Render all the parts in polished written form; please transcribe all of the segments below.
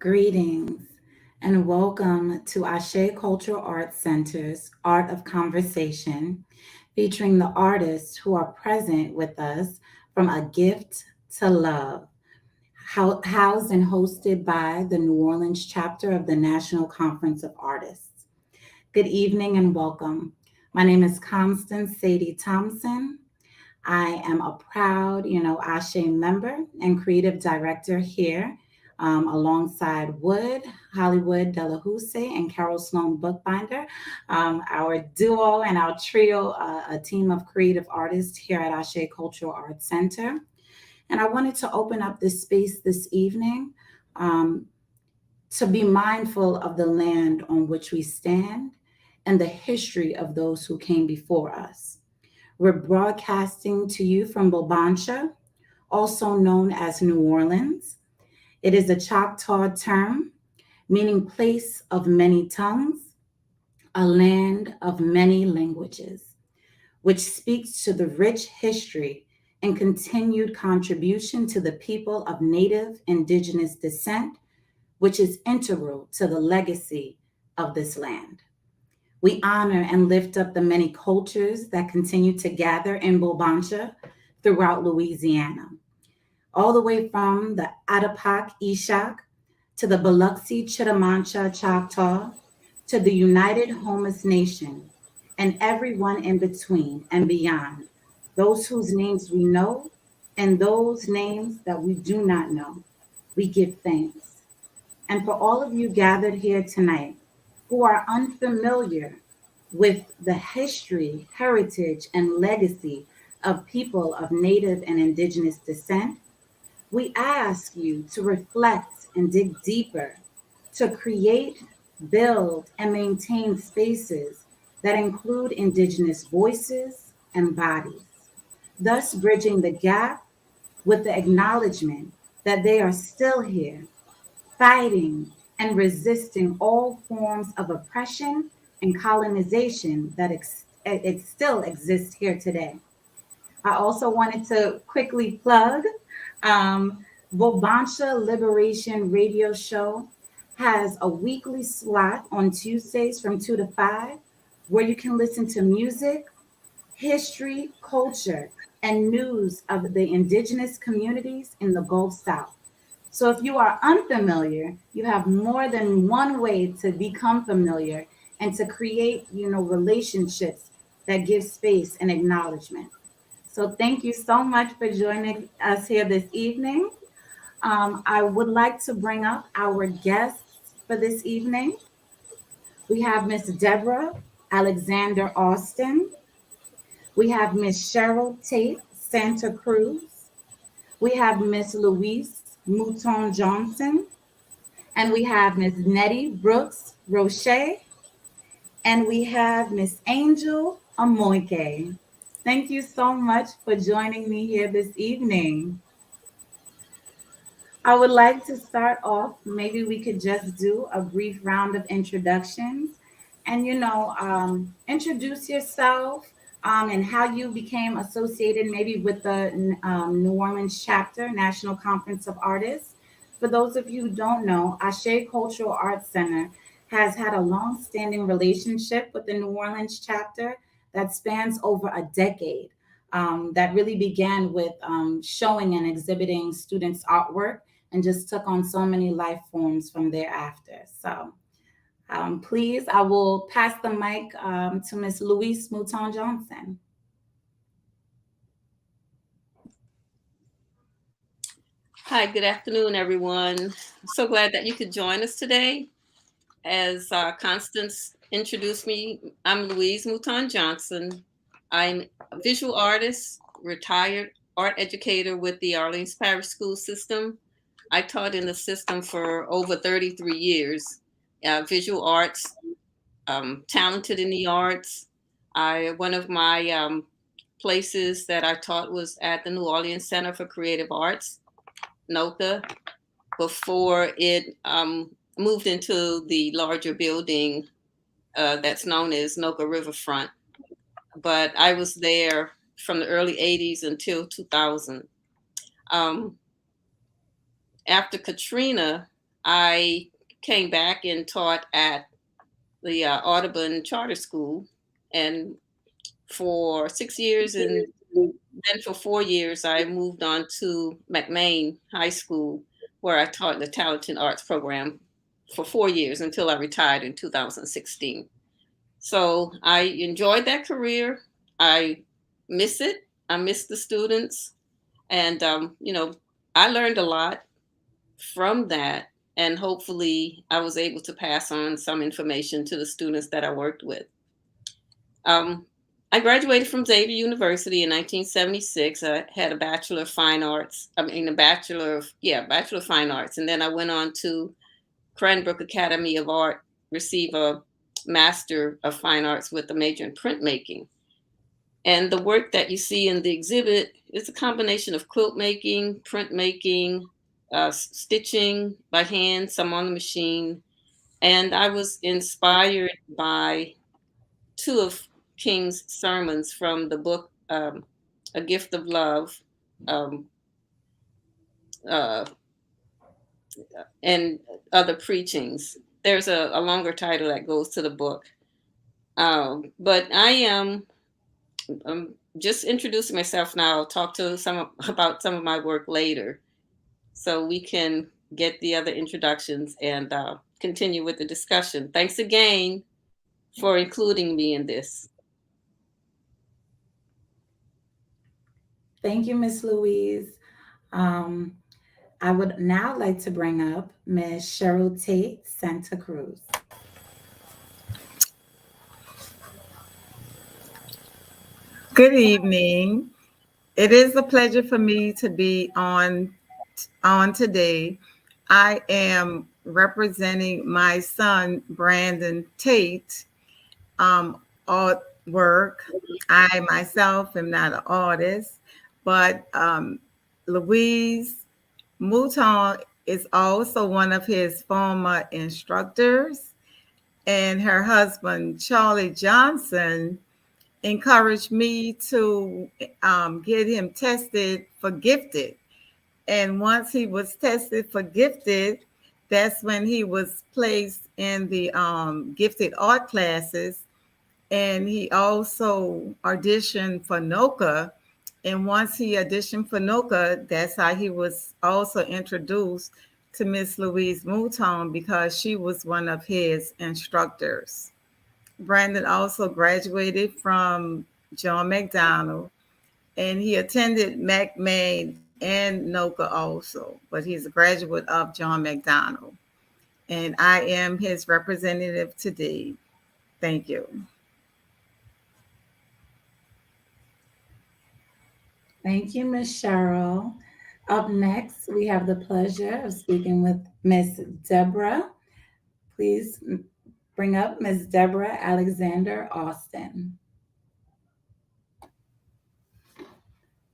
Greetings and welcome to Ashe Cultural Arts Center's Art of Conversation, featuring the artists who are present with us from A Gift to Love, housed and hosted by the New Orleans chapter of the National Conference of Artists. Good evening and welcome. My name is Constance Sadie Thompson. I am a proud, Ashe member and creative director here, alongside Hollywood Delahousse, and Carol Sloan Bookbinder, our duo and our trio, a team of creative artists here at Ashe Cultural Arts Center. And I wanted to open up this space this evening um, to be mindful of the land on which we stand and the history of those who came before us. We're broadcasting to you from Volvancia, also known as New Orleans. It is a Choctaw term meaning place of many tongues, a land of many languages, which speaks to the rich history and continued contribution to the people of Native Indigenous descent, which is integral to the legacy of this land. We honor and lift up the many cultures that continue to gather in Volvancia throughout Louisiana, all the way from the Atapak Ishak to the Biloxi Chitimancha Choctaw to the United Homeless Nation and everyone in between and beyond, those whose names we know and those names that we do not know. We give thanks. And for all of you gathered here tonight who are unfamiliar with the history, heritage, and legacy of people of Native and Indigenous descent, we ask you to reflect and dig deeper, to create, build, and maintain spaces that include Indigenous voices and bodies, thus bridging the gap with the acknowledgement that they are still here, fighting and resisting all forms of oppression and colonization that it still exists here today. I also wanted to quickly plug Volvancia Liberation Radio Show has a weekly slot on Tuesdays from 2 to 5 where you can listen to music, history, culture, and news of the indigenous communities in the Gulf South. So if you are unfamiliar, you have more than one way to become familiar and to create, relationships that give space and acknowledgement. So thank you so much for joining us here this evening. I would like to bring up our guests for this evening. We have Miss Deborah Alexander Austin. We have Miss Cheryl Tate Santa Cruz. We have Miss Louise Mouton Johnson. And we have Miss Nettie Brooks Roché. And we have Miss Angel Amoinke. Thank you so much for joining me here this evening. I would like to start off, maybe we could just do a brief round of introductions and, introduce yourself and how you became associated maybe with the New Orleans chapter, National Conference of Artists. For those of you who don't know, Ashe Cultural Arts Center has had a long-standing relationship with the New Orleans chapter that spans over a decade. That really began with showing and exhibiting students' artwork and just took on so many life forms from thereafter. So please, I will pass the mic to Miss Louise Mouton Johnson. Hi, good afternoon, everyone. I'm so glad that you could join us today. As Constance introduced me, I'm Louise Mouton Johnson. I'm a visual artist, retired art educator with the Orleans Parish School System. I taught in the system for over 33 years. Visual arts, talented in the arts. One of my places that I taught was at the New Orleans Center for Creative Arts, NOCA, before it moved into the larger building that's known as NOCA Riverfront. But I was there from the early 80s until 2000. After Katrina, I came back and taught at the Audubon Charter School, and for 6 years, and then for 4 years, I moved on to McMain High School, where I taught the Talented Arts program for 4 years until I retired in 2016. So I enjoyed that career. I miss it. I miss the students. And, I learned a lot from that. And hopefully, I was able to pass on some information to the students that I worked with. Um, I graduated from Xavier University in 1976. I had a Bachelor of Fine Arts. Bachelor of Fine Arts. And then I went on to Cranbrook Academy of Art, receive a Master of Fine Arts with a major in printmaking. And the work that you see in the exhibit is a combination of quilt making, printmaking, stitching by hand, some on the machine. And I was inspired by two of King's sermons from the book A Gift of Love, um, uh, and other preachings. There's a longer title that goes to the book. But I am just introducing myself now. I'll talk to about some of my work later, so we can get the other introductions and continue with the discussion. Thanks again for including me in this. Thank you, Miss Louise. Um, I would now like to bring up Miss Cheryl Tate Santa Cruz. Good evening. It is a pleasure for me to be on today. I am representing my son Brandon Tate artwork. I myself am not an artist, but Louise Mouton is also one of his former instructors, and her husband Charlie Johnson encouraged me to get him tested for gifted. And once he was tested for gifted, that's when he was placed in the gifted art classes. And he also auditioned for NOCA. And once he auditioned for NOCA, that's how he was also introduced to Miss Louise Mouton, because she was one of his instructors. Brandon also graduated from John McDonald, and he attended McMain and NOCA also, but he's a graduate of John McDonald. And I am his representative today. Thank you. Thank you, Miss Cheryl. Up next, we have the pleasure of speaking with Miss Deborah. Please bring up Miss Deborah Alexander Austin.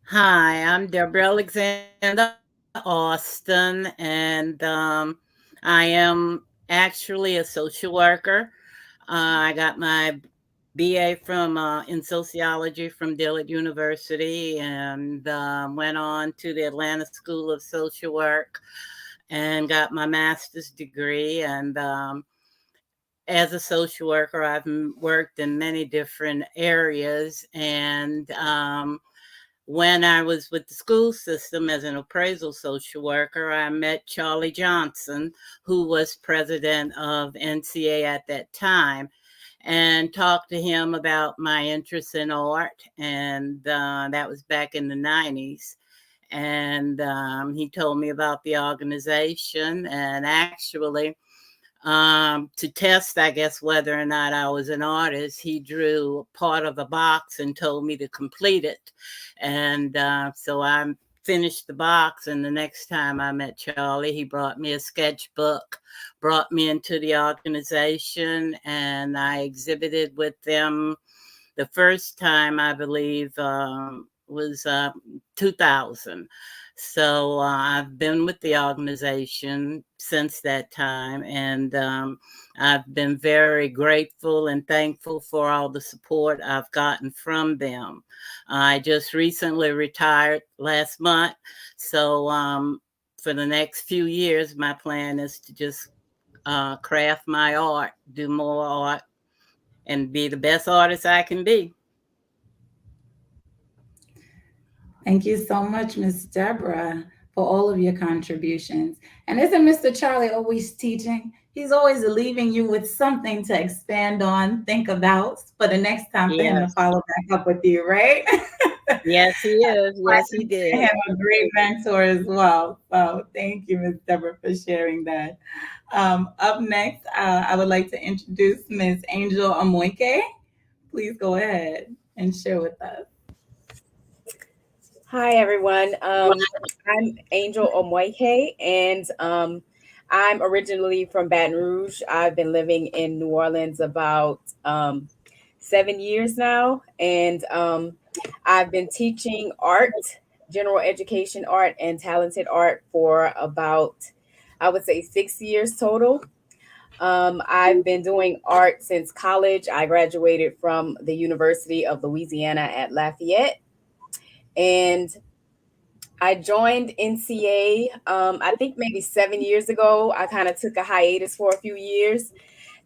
Hi, I'm Deborah Alexander Austin, and I am actually a social worker. I got my BA from in sociology from Dillard University, and went on to the Atlanta School of Social Work and got my master's degree. And as a social worker, I've worked in many different areas, and when I was with the school system as an appraisal social worker, I met Charlie Johnson, who was president of NCA at that time, and talked to him about my interest in art. And that was back in the 90s. And he told me about the organization, and actually, to test, I guess, whether or not I was an artist, he drew part of a box and told me to complete it. And so I finished the box. And the next time I met Charlie, he brought me a sketchbook, brought me into the organization, and I exhibited with them. The first time, I believe, was 2000. So I've been with the organization since that time, and I've been very grateful and thankful for all the support I've gotten from them. I just recently retired last month, so for the next few years, my plan is to just craft my art, do more art, and be the best artist I can be. Thank you so much, Miss Deborah, for all of your contributions. And isn't Mr. Charlie always teaching? He's always leaving you with something to expand on, think about for the next time for him to Yes. follow back up with you, right? Yes, he is. Yes, he did. Him a great mentor as well. So thank you, Ms. Deborah, for sharing that. Up next, I would like to introduce Ms. Angel Amoinke. Please go ahead and share with us. Hi, everyone. I'm Angel Omoike, and I'm originally from Baton Rouge. I've been living in New Orleans about 7 years now, and I've been teaching art, general education art, and talented art for about, I would say, 6 years total. I've been doing art since college. I graduated from the University of Louisiana at Lafayette. And I joined NCA, I think maybe 7 years ago. I kind of took a hiatus for a few years.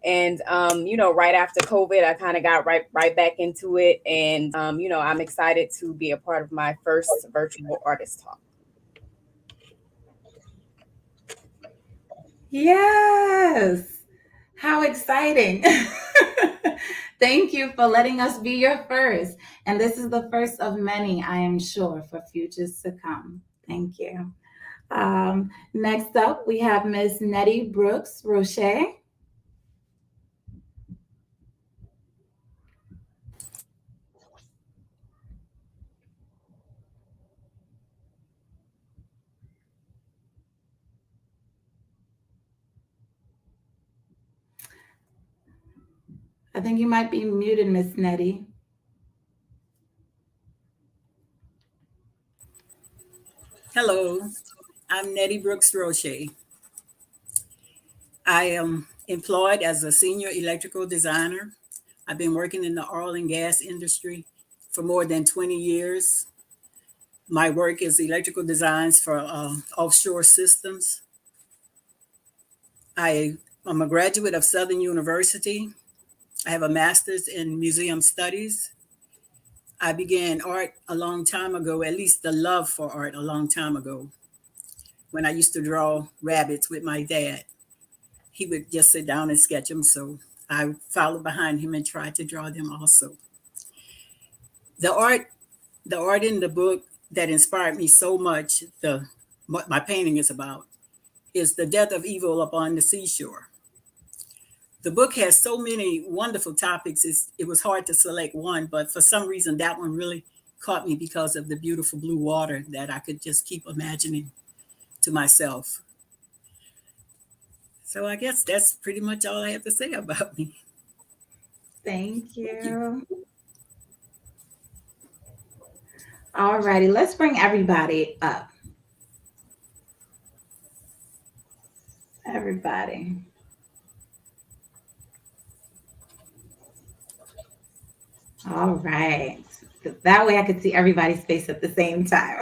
And, right after COVID, I kind of got right back into it. And, I'm excited to be a part of my first virtual artist talk. Yes. How exciting. Thank you for letting us be your first. And this is the first of many, I am sure, for futures to come. Thank you. Next up, we have Miss Nettie Brooks Roché. I think you might be muted, Miss Nettie. Hello, I'm Nettie Brooks Roché. I am employed as a senior electrical designer. I've been working in the oil and gas industry for more than 20 years. My work is electrical designs for offshore systems. I am a graduate of Southern University. I have a master's in museum studies. I began art a long time ago, at least the love for art a long time ago, when I used to draw rabbits with my dad. He would just sit down and sketch them, so I followed behind him and tried to draw them also. The art in the book that inspired me so much, what my painting is about, is the death of evil upon the seashore. The book has so many wonderful topics, it was hard to select one, but for some reason that one really caught me because of the beautiful blue water that I could just keep imagining to myself. So I guess that's pretty much all I have to say about me. Thank you. All righty, let's bring everybody up. Everybody. All right. That way I could see everybody's face at the same time.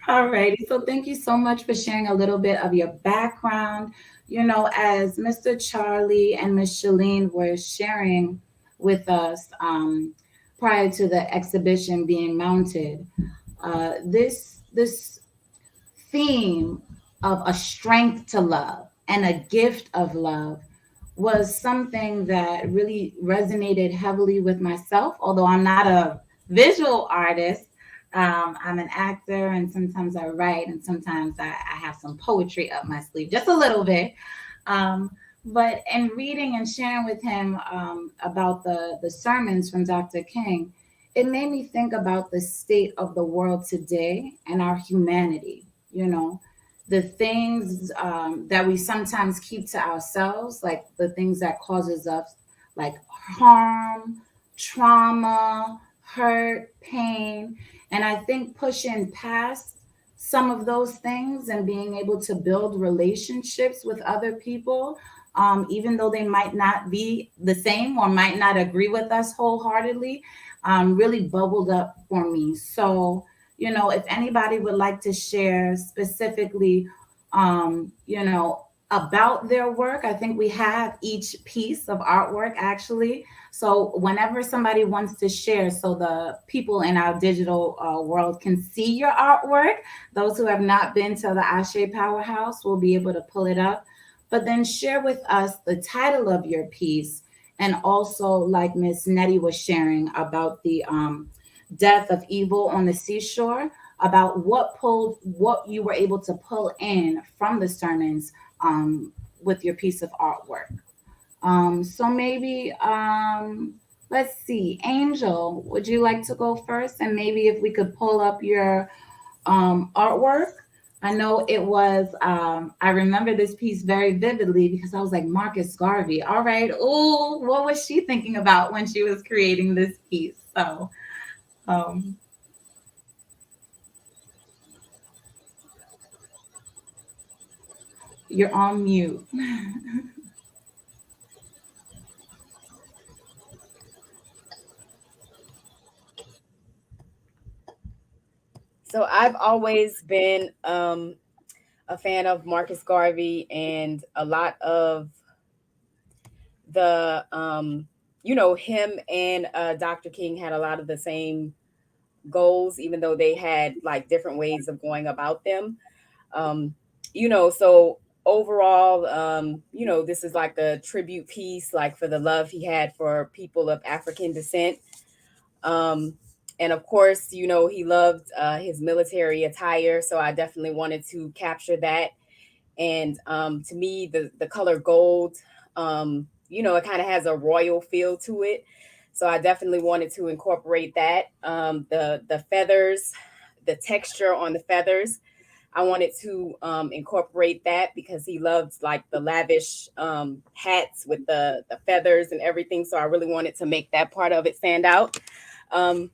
All righty. So thank you so much for sharing a little bit of your background. As Mr. Charlie and Miss Shalene were sharing with us prior to the exhibition being mounted, this theme of a strength to love and a gift of love was something that really resonated heavily with myself, although I'm not a visual artist. I'm an actor, and sometimes I write, and sometimes I have some poetry up my sleeve, just a little bit. But in reading and sharing with him about the sermons from Dr. King, it made me think about the state of the world today and our humanity, the things that we sometimes keep to ourselves, like the things that causes us like harm, trauma, hurt, pain. And I think pushing past some of those things and being able to build relationships with other people, even though they might not be the same or might not agree with us wholeheartedly, really bubbled up for me. So if anybody would like to share specifically, about their work, I think we have each piece of artwork actually. So whenever somebody wants to share, so the people in our digital world can see your artwork, those who have not been to the Ashe Powerhouse will be able to pull it up. But then share with us the title of your piece, and also like Miss Nettie was sharing about the death of evil on the seashore, about what you were able to pull in from the sermons with your piece of artwork. So maybe let's see, Angel, would you like to go first? And maybe if we could pull up your artwork. I know it was, I remember this piece very vividly because I was like, Marcus Garvey. All right. Oh, what was she thinking about when she was creating this piece? So, um, you're on mute. So I've always been a fan of Marcus Garvey, and a lot of the him and Dr. King had a lot of the same goals, even though they had like different ways of going about them. Um, so overall, this is like a tribute piece, like for the love he had for people of African descent. Um, and of course, he loved his military attire, so I definitely wanted to capture that. And to me, the color gold, it kind of has a royal feel to it. So I definitely wanted to incorporate that. The feathers, the texture on the feathers, I wanted to incorporate that because he loved like the lavish hats with the feathers and everything. So I really wanted to make that part of it stand out. Um,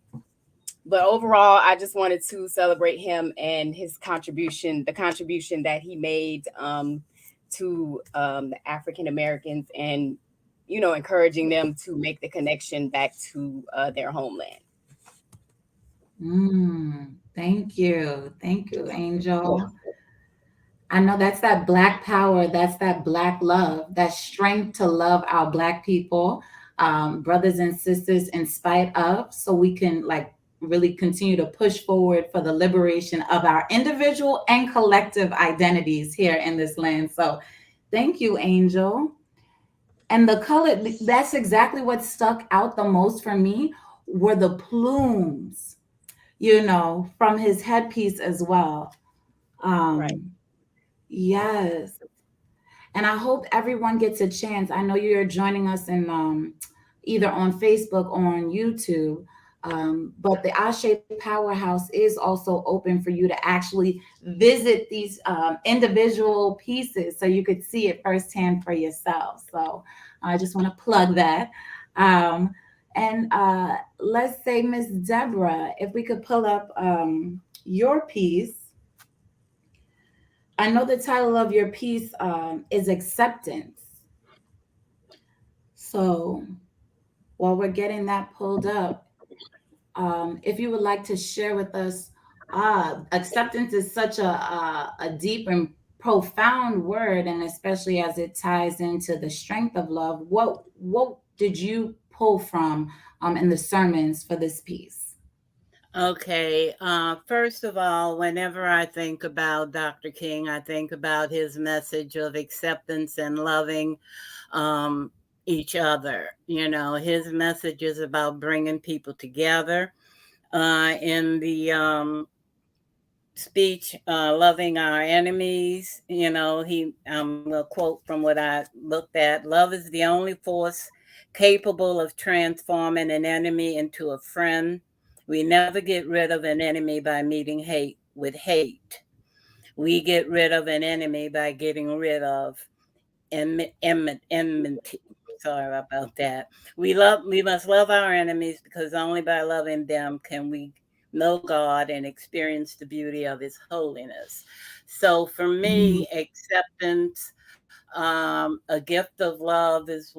but overall, I just wanted to celebrate him and his contribution, the contribution that he made to the African Americans, and encouraging them to make the connection back to their homeland. Thank you, Angel. I know that's that Black power, that's that Black love, that strength to love our Black people, brothers and sisters, in spite of, so we can like really continue to push forward for the liberation of our individual and collective identities here in this land. So thank you, Angel. And the color, that's exactly what stuck out the most for me, were the plumes, from his headpiece as well. Right. Um, yes. And I hope everyone gets a chance. I know you're joining us in either on Facebook or on YouTube. But the Ashe Powerhouse is also open for you to actually visit these individual pieces so you could see it firsthand for yourself. So I just want to plug that. And let's say, Miss Deborah, if we could pull up your piece. I know the title of your piece is Acceptance. So while we're getting that pulled up, if you would like to share with us, acceptance is such a deep and profound word, and especially as it ties into the strength of love. What did you pull from in the sermons for this piece? Okay. First of all, whenever I think about Dr. King, I think about his message of acceptance and loving each other. His message is about bringing people together. In the speech, loving our enemies, I'm going to quote from what I looked at: love is the only force capable of transforming an enemy into a friend. We never get rid of an enemy by meeting hate with hate. We get rid of an enemy by getting rid of enmity. Sorry about that. We must love our enemies, because only by loving them can we know God and experience the beauty of his holiness. So for me, acceptance, a gift of love, is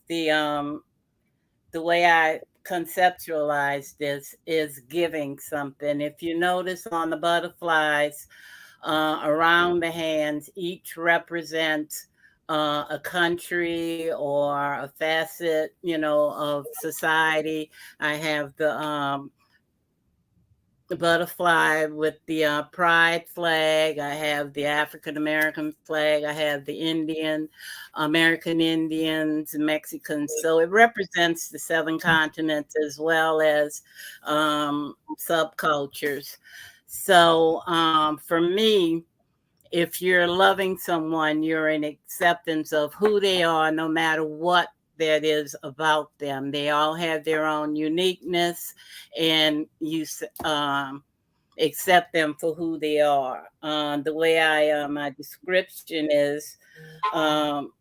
the way I conceptualize this is giving something. If you notice on the butterflies around the hands, each represents a country or a facet, of society. I have the butterfly with the pride flag. I have the African American flag. I have the American Indians, Mexicans. So it represents the seven continents as well as subcultures. So for me, if you're loving someone, you're in acceptance of who they are, no matter what that is about them. They all have their own uniqueness, and you accept them for who they are. The way my description is, the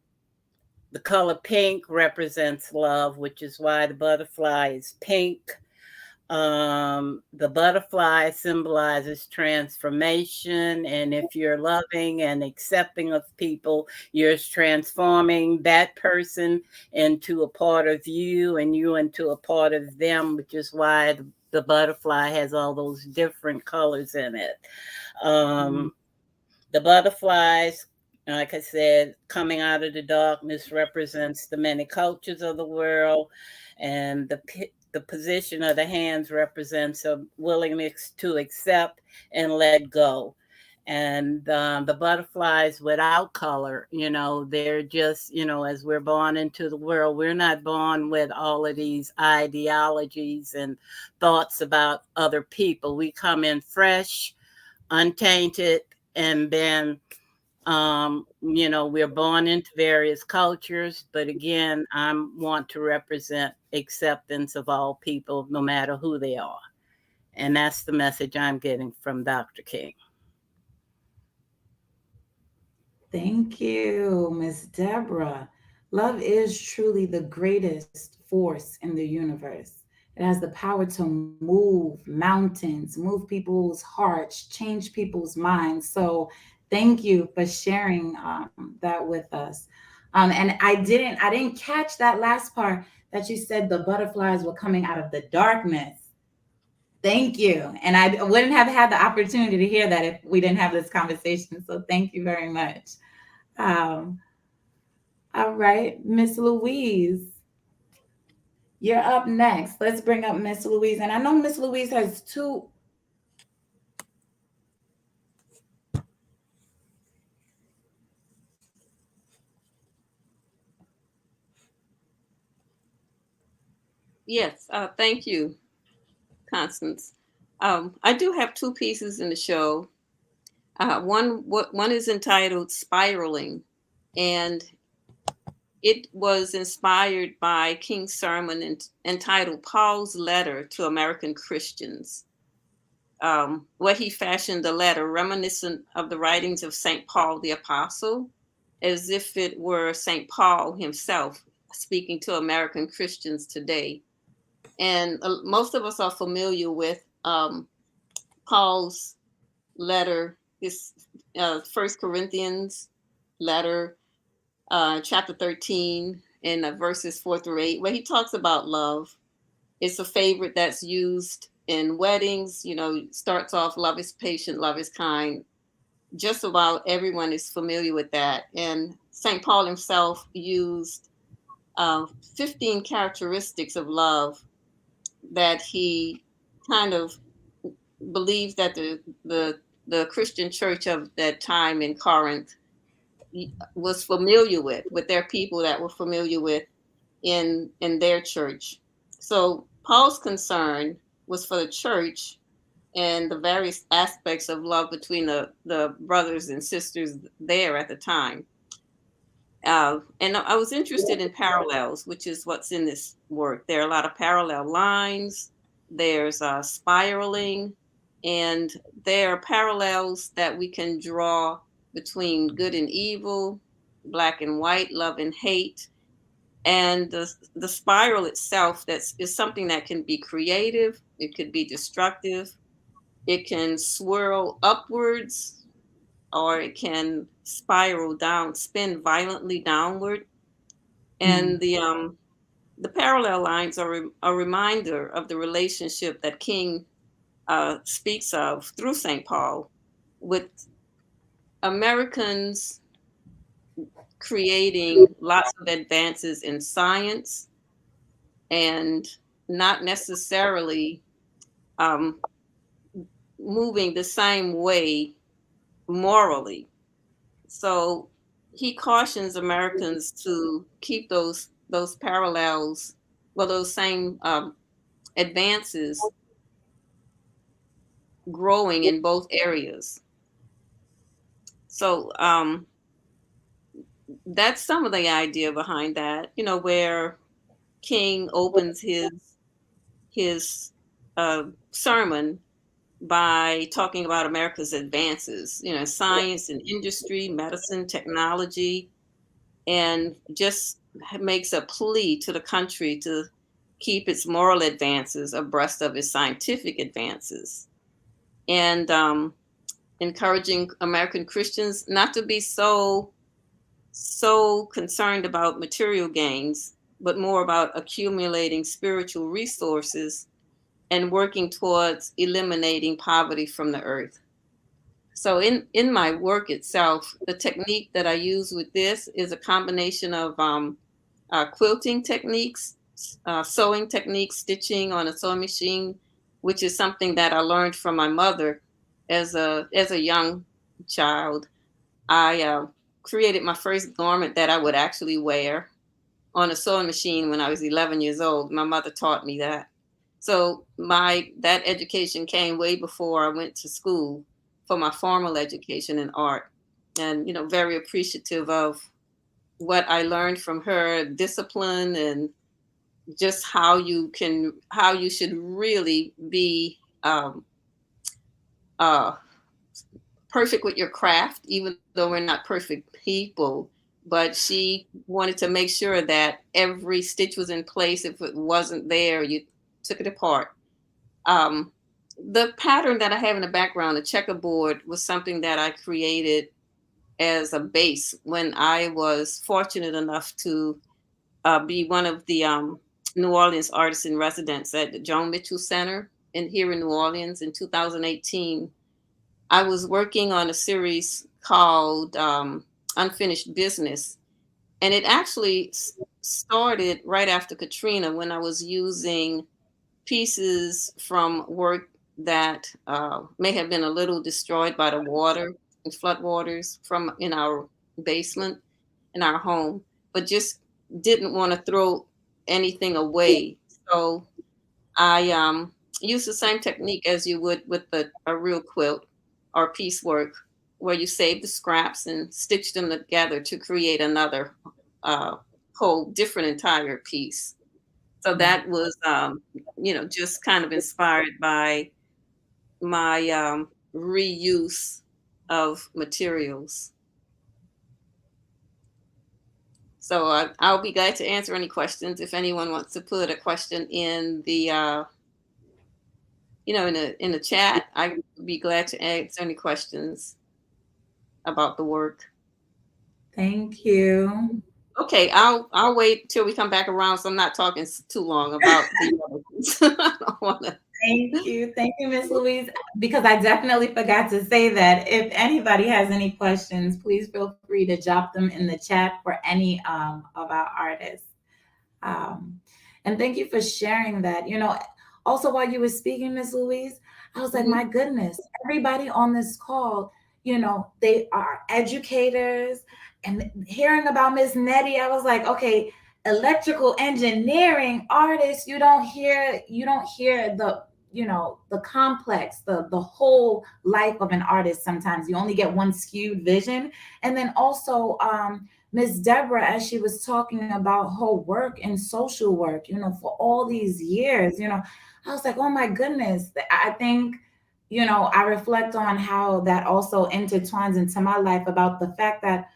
color pink represents love, which is why the butterfly is pink. The butterfly symbolizes transformation, and if you're loving and accepting of people, you're transforming that person into a part of you and you into a part of them, which is why the butterfly has all those different colors in it. The butterflies, like I said, coming out of the darkness represents the many cultures of the world, and the position of the hands represents a willingness to accept and let go. And the butterflies without color, they're just, as we're born into the world, we're not born with all of these ideologies and thoughts about other people. We come in fresh, untainted, and then we're born into various cultures, but again, I want to represent acceptance of all people, no matter who they are. And that's the message I'm getting from Dr. King. Thank you, Miss Deborah. Love is truly the greatest force in the universe. It has the power to move mountains, move people's hearts, change people's minds. So, thank you for sharing that with us. And I didn't catch that last part that you said the butterflies were coming out of the darkness. Thank you. And I wouldn't have had the opportunity to hear that if we didn't have this conversation. So thank you very much. All right, Miss Louise, you're up next. Let's bring up Miss Louise. And I know Miss Louise has two. Yes, thank you, Constance. I do have two pieces in the show. One is entitled "Spiraling," and it was inspired by King's sermon entitled "Paul's Letter to American Christians," where he fashioned a letter reminiscent of the writings of St. Paul the Apostle, as if it were St. Paul himself speaking to American Christians today. And most of us are familiar with Paul's letter, this 1 Corinthians letter, chapter 13, and verses 4 through 8, where he talks about love. It's a favorite that's used in weddings. Starts off, love is patient, love is kind. Just about everyone is familiar with that. And St. Paul himself used 15 characteristics of love that he kind of believes that the Christian church of that time in Corinth was familiar with their people that were familiar with in their church. So Paul's concern was for the church and the various aspects of love between the brothers and sisters there at the time. And I was interested in parallels, which is what's in this work. There are a lot of parallel lines. There's spiraling, and there are parallels that we can draw between good and evil, black and white, love and hate. And the spiral itself is something that can be creative. It could be destructive. It can swirl upwards, or it can spiral down, spin violently downward. And the parallel lines are a reminder of the relationship that King speaks of through St. Paul with Americans creating lots of advances in science and not necessarily um, moving the same way morally. So he cautions Americans to keep those parallels, well, those same advances growing in both areas. So that's some of the idea behind that, where King opens his sermon by talking about America's advances, science and industry, medicine, technology, and just makes a plea to the country to keep its moral advances abreast of its scientific advances, and encouraging American Christians not to be so concerned about material gains, but more about accumulating spiritual resources and working towards eliminating poverty from the earth. So in my work itself, the technique that I use with this is a combination of quilting techniques, sewing techniques, stitching on a sewing machine, which is something that I learned from my mother as a young child. I created my first garment that I would actually wear on a sewing machine when I was 11 years old. My mother taught me that. So that education came way before I went to school for my formal education in art, and very appreciative of what I learned from her, discipline, and just how you should really be perfect with your craft, even though we're not perfect people. But she wanted to make sure that every stitch was in place. If it wasn't there, you took it apart. The pattern that I have in the background, the checkerboard, was something that I created as a base when I was fortunate enough to be one of the New Orleans artists in residence at the Joan Mitchell Center here in New Orleans in 2018. I was working on a series called Unfinished Business, and it actually started right after Katrina, when I was using pieces from work that may have been a little destroyed by the water and floodwaters from in our basement in our home, but just didn't want to throw anything away. So I used the same technique as you would with a real quilt or piecework, where you save the scraps and stitch them together to create another whole different entire piece. So that was, just kind of inspired by my reuse of materials. So I'll be glad to answer any questions. If anyone wants to put a question in the, in the chat, I would be glad to answer any questions about the work. Thank you. Okay, I'll wait till we come back around, so I'm not talking too long about the other things. I don't want to. Thank you, Miss Louise. Because I definitely forgot to say that if anybody has any questions, please feel free to drop them in the chat for any of our artists. And thank you for sharing that. Also while you were speaking, Miss Louise, I was like, my goodness, everybody on this call, they are educators. And hearing about Miss Nettie, I was like, okay, electrical engineering artists, you don't hear the the complex, the whole life of an artist. Sometimes you only get one skewed vision. And then also Miss Deborah, as she was talking about her work in social work, for all these years, I was like, oh my goodness. I think, I reflect on how that also intertwines into my life, about the fact that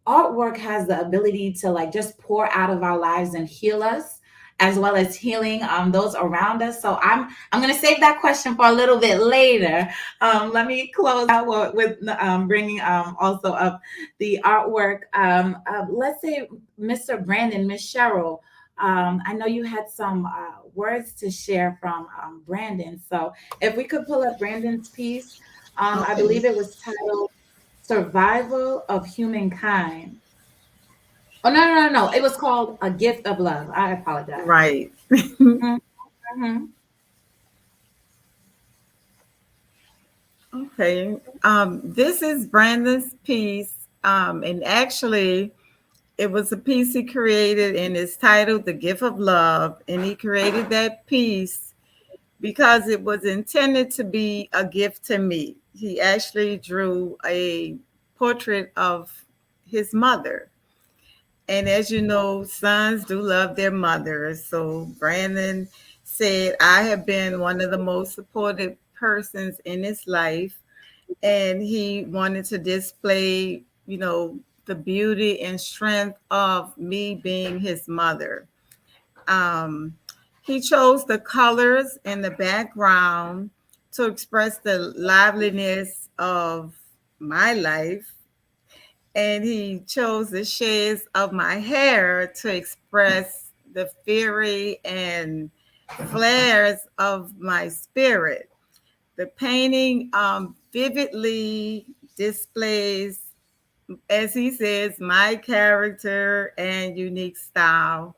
artwork has the ability to like just pour out of our lives and heal us, as well as healing those around us. So I'm going to save that question for a little bit later. Let me close out with bringing also up the artwork. Let's say Mr. Brandon, Miss Cheryl, I know you had some words to share from Brandon. So if we could pull up Brandon's piece, I Okay. believe it was titled Survival of Humankind. Oh, no, no, no, no. It was called A Gift of Love. I apologize. Right. Mhm. Okay. This is Brandon's piece. And actually, it was a piece he created, and it's titled The Gift of Love. And he created that piece because it was intended to be a gift to me. He actually drew a portrait of his mother. And as you know, sons do love their mothers. So Brandon said, I have been one of the most supportive persons in his life. And he wanted to display, the beauty and strength of me being his mother. Um, he chose the colors in the background to express the liveliness of my life, and he chose the shades of my hair to express the fury and flares of my spirit. The painting vividly displays, as he says, my character and unique style.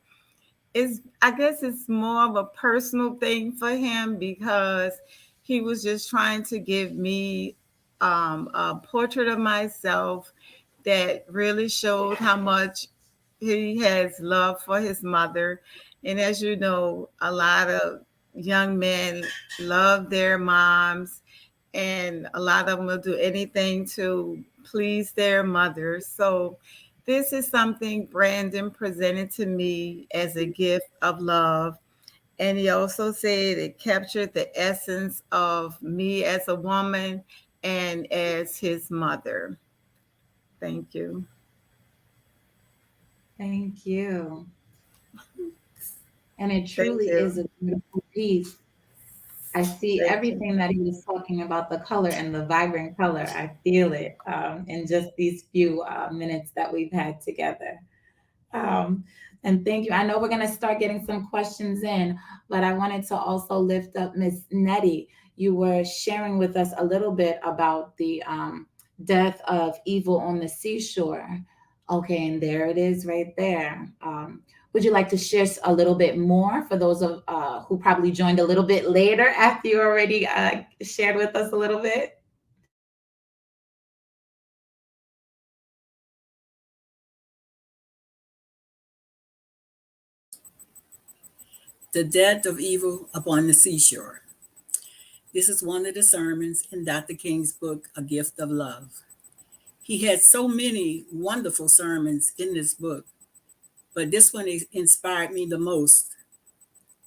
I guess it's more of a personal thing for him because he was just trying to give me a portrait of myself that really showed how much he has love for his mother. And as you know, a lot of young men love their moms, and a lot of them will do anything to please their mothers. So this is something Brandon presented to me as a gift of love. And he also said it captured the essence of me as a woman and as his mother. Thank you. Thank you. And it Thank truly is you. a beautiful piece. I see Thank you. everything that he was talking about, the color and the vibrant color. I feel it in just these few minutes that we've had together. Um, and thank you. I know we're going to start getting some questions in, but I wanted to also lift up Miss Nettie. You were sharing with us a little bit about the death of evil on the seashore. Okay, and there it is right there. Would you like to share a little bit more for those of who probably joined a little bit later after you already shared with us a little bit? The death of evil upon the seashore. This is one of the sermons in Dr. King's book, A Gift of Love. He had so many wonderful sermons in this book, but this one inspired me the most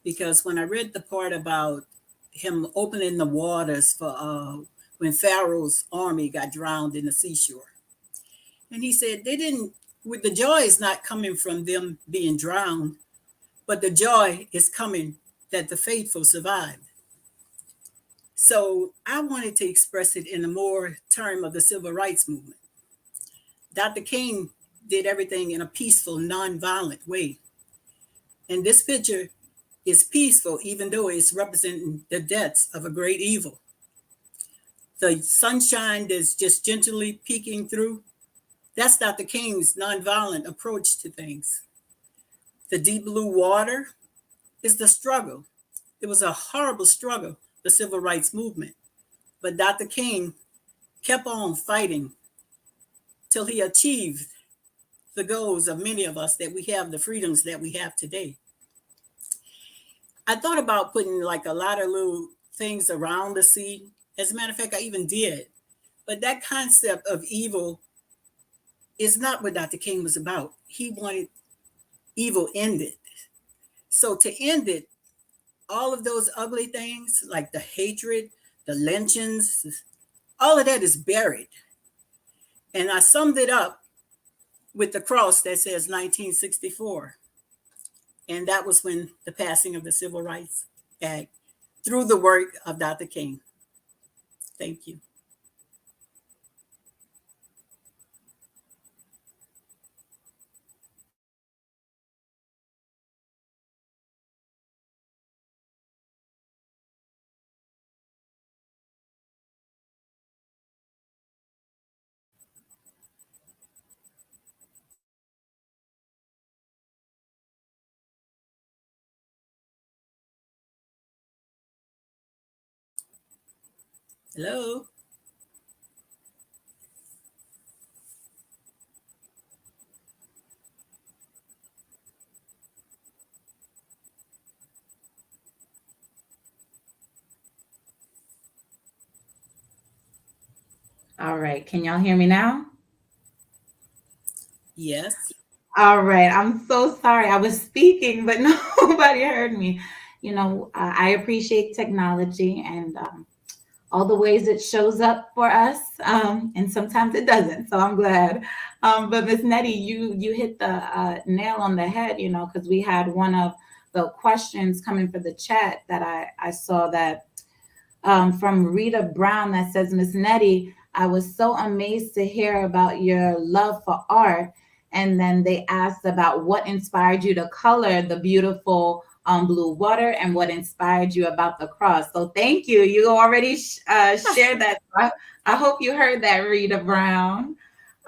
because when I read the part about him opening the waters for when Pharaoh's army got drowned in the seashore, and he said they didn't, with the joy is not coming from them being drowned, but the joy is coming that the faithful survived. So I wanted to express it in a more term of the civil rights movement. Dr. King did everything in a peaceful, nonviolent way. And this picture is peaceful, even though it's representing the deaths of a great evil. The sunshine that's just gently peeking through, that's Dr. King's nonviolent approach to things. The deep blue water is the struggle. It was a horrible struggle, the civil rights movement. But Dr. King kept on fighting till he achieved the goals of many of us that we have the freedoms that we have today. I thought about putting like a lot of little things around the sea. As a matter of fact, I even did. But that concept of evil is not what Dr. King was about. He wanted evil ended. So to end it, all of those ugly things like the hatred, the lynchings, all of that is buried. And I summed it up with the cross that says 1964. And that was when the passing of the Civil Rights Act through the work of Dr. King. Thank you. Hello. All right. Can y'all hear me now? Yes. All right. I'm so sorry. I was speaking, but nobody heard me. I appreciate technology and all the ways it shows up for us, and sometimes it doesn't. So I'm glad. But Miss Nettie, you hit the nail on the head. Because we had one of the questions coming for the chat that I saw that from Rita Brown that says, Miss Nettie, I was so amazed to hear about your love for art. And then they asked about what inspired you to color the beautiful blue water and what inspired you about the cross. So thank you. You already shared that. I hope you heard that, Rita Brown.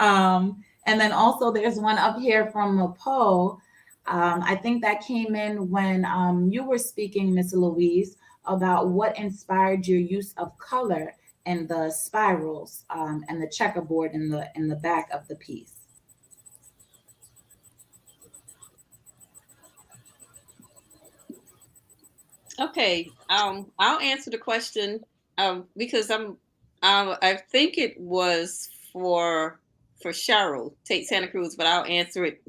And then also there's one up here from a poll. I think that came in when you were speaking, Miss Louise, about what inspired your use of color in the spirals and the checkerboard in the back of the piece. Okay, I'll answer the question because I think it was for Cheryl, Tate Santa Cruz, but I'll answer it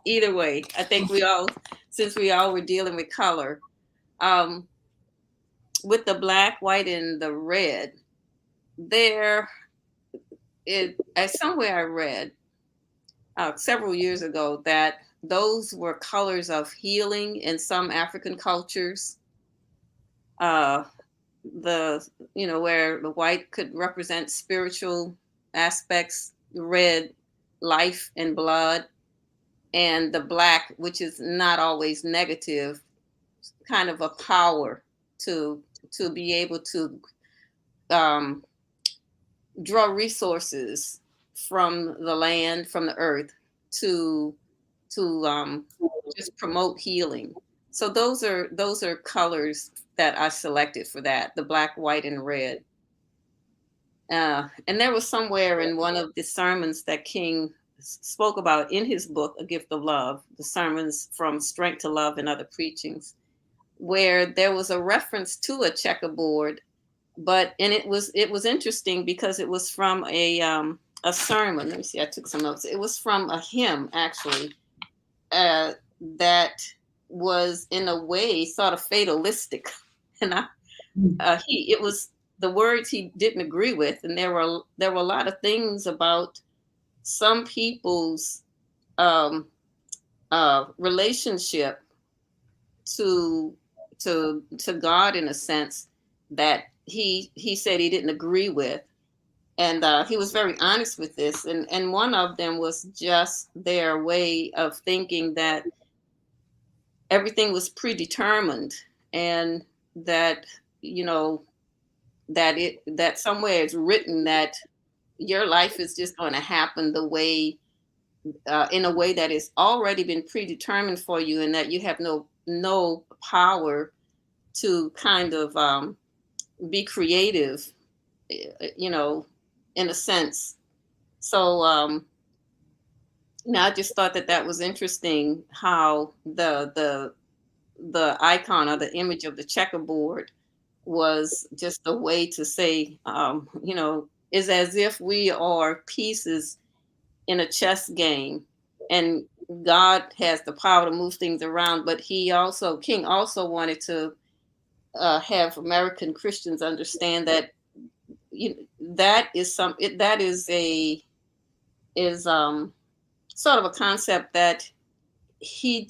either way. I think since we all were dealing with color, um, with the black, white, and the red, there, somewhere I read several years ago that those were colors of healing in some African cultures. Uh, where the white could represent spiritual aspects, the red life and blood, and the black, which is not always negative, kind of a power to be able to um, draw resources from the land, from the earth, to just promote healing. So those are colors that I selected for that: the black, white, and red. And there was somewhere in one of the sermons that King spoke about in his book, A Gift of Love, the sermons from Strength to Love and Other Preachings, where there was a reference to a checkerboard, and it was interesting because it was from a sermon. Let me see, I took some notes. It was from a hymn, actually, that was in a way sort of fatalistic, and it was the words he didn't agree with, and there were a lot of things about some people's relationship to God, in a sense, that he said he didn't agree with, and he was very honest with this, and one of them was just their way of thinking that everything was predetermined, and that that somewhere it's written that your life is just going to happen the way in a way that has already been predetermined for you, and that you have no power to kind of be creative, in a sense. So I just thought that was interesting, how the icon or the image of the checkerboard was just a way to say, is as if we are pieces in a chess game, and God has the power to move things around. But King also wanted to have American Christians understand that that is sort of a concept that he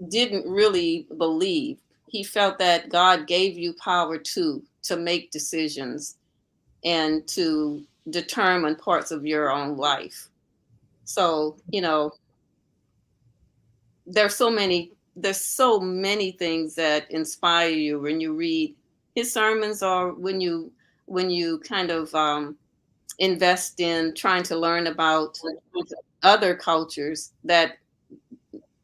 didn't really believe. He felt that God gave you power to make decisions and to determine parts of your own life. So, there's so many things that inspire you when you read his sermons, or when you kind of invest in trying to learn about other cultures that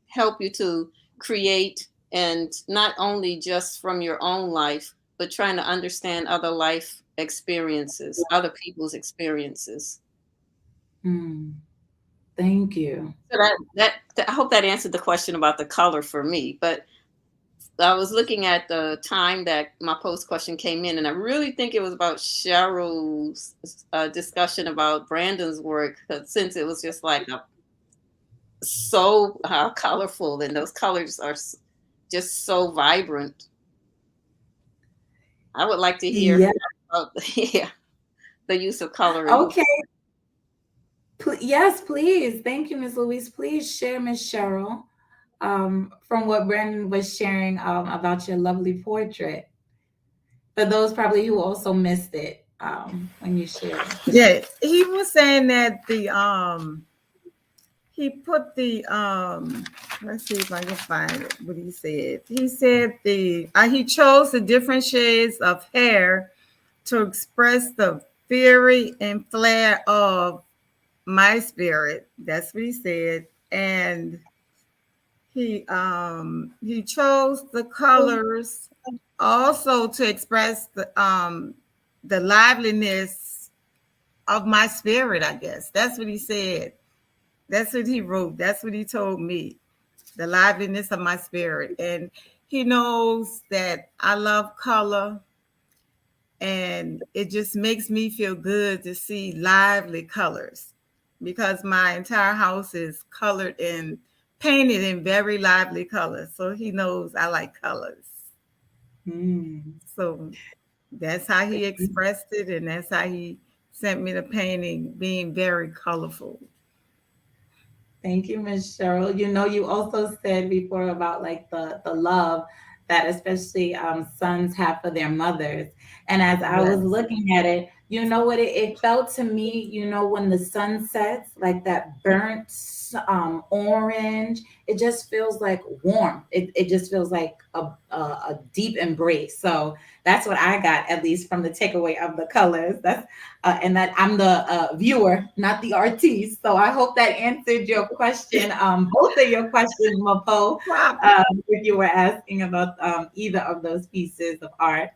help you to create, and not only just from your own life, but trying to understand other life experiences, other people's experiences. Thank you. So I hope that answered the question about the color for me. But I was looking at the time that my post question came in, and I really think it was about Cheryl's discussion about Brandon's work, since it was just like so colorful, and those colors are just so vibrant. I would like to hear about the use of coloring. Okay. Yes, please. Thank you, Ms. Louise. Please share, Ms. Cheryl, from what Brandon was sharing about your lovely portrait. For those probably who also missed it when you shared. Yeah, he was saying that he put the let's see if I can find it, what he said. He said he chose the different shades of hair to express the fury and flare of my spirit. That's what he said. And he chose the colors also to express the liveliness of my spirit, I guess. That's what he said. That's what he wrote. That's what he told me. The liveliness of my spirit. And he knows that I love color. And it just makes me feel good to see lively colors, because my entire house is colored and painted in very lively colors. So he knows I like colors. So that's how he expressed it. And that's how he sent me the painting, being very colorful. Thank you, Ms. Cheryl. You know, you also said before about like the love that especially sons have for their mothers. And as I was looking at it, you know what it felt to me, you know, when the sun sets, like that burnt orange, it just feels like warmth. It just feels like a deep embrace. So that's what I got, at least from the takeaway of the colors. That's and that I'm the viewer, not the artiste. So I hope that answered your question, both of your questions, Mapo, if you were asking about either of those pieces of art.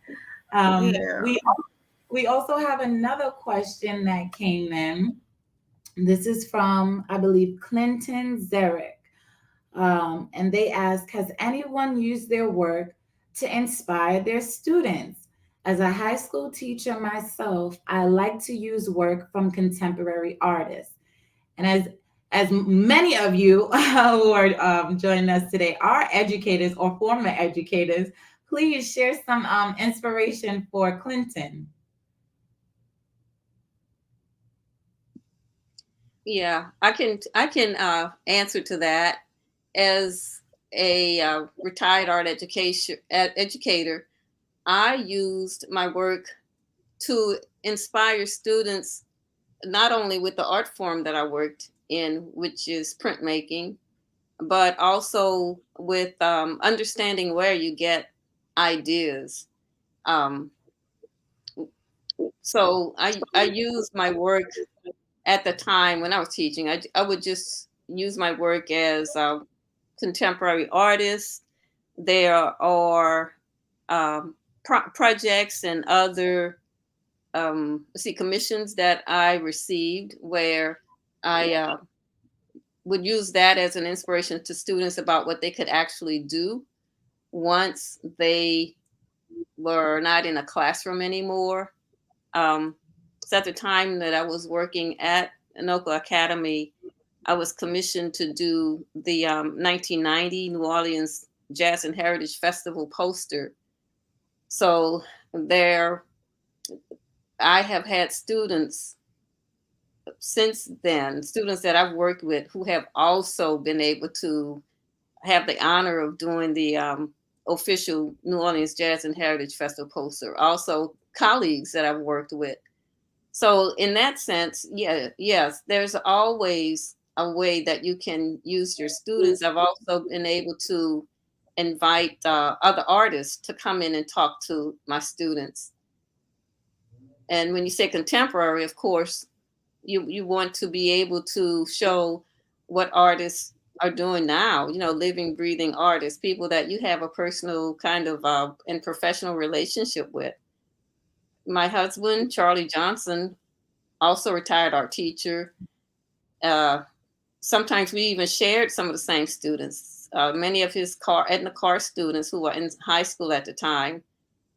We also have another question that came in. This is from, I believe, Clinton Zarek. And they ask, has anyone used their work to inspire their students? As a high school teacher myself, I like to use work from contemporary artists. And as many of you who are joining us today are educators or former educators, please share some inspiration for Clinton. Yeah, I can answer to that. As a retired art educator, I used my work to inspire students, not only with the art form that I worked in, which is printmaking, but also with understanding where you get ideas. So I used my work at the time when I was teaching. I would just use my work as contemporary artists. There are projects and other commissions that I received where I would use that as an inspiration to students about what they could actually do once they were not in a classroom anymore. So at the time that I was working at Anoka Academy, I was commissioned to do the 1990 New Orleans Jazz and Heritage Festival poster. So there, I have had students since then, students that I've worked with who have also been able to have the honor of doing the official New Orleans Jazz and Heritage Festival poster. Also colleagues that I've worked with. So in that sense, yes, there's always a way that you can use your students. I've also been able to invite other artists to come in and talk to my students. And when you say contemporary, of course, you want to be able to show what artists are doing now, living, breathing artists, people that you have a personal kind of and professional relationship with. My husband, Charlie Johnson, also retired art teacher. Uh, Sometimes we even shared some of the same students. Many of his Edna Carr students who were in high school at the time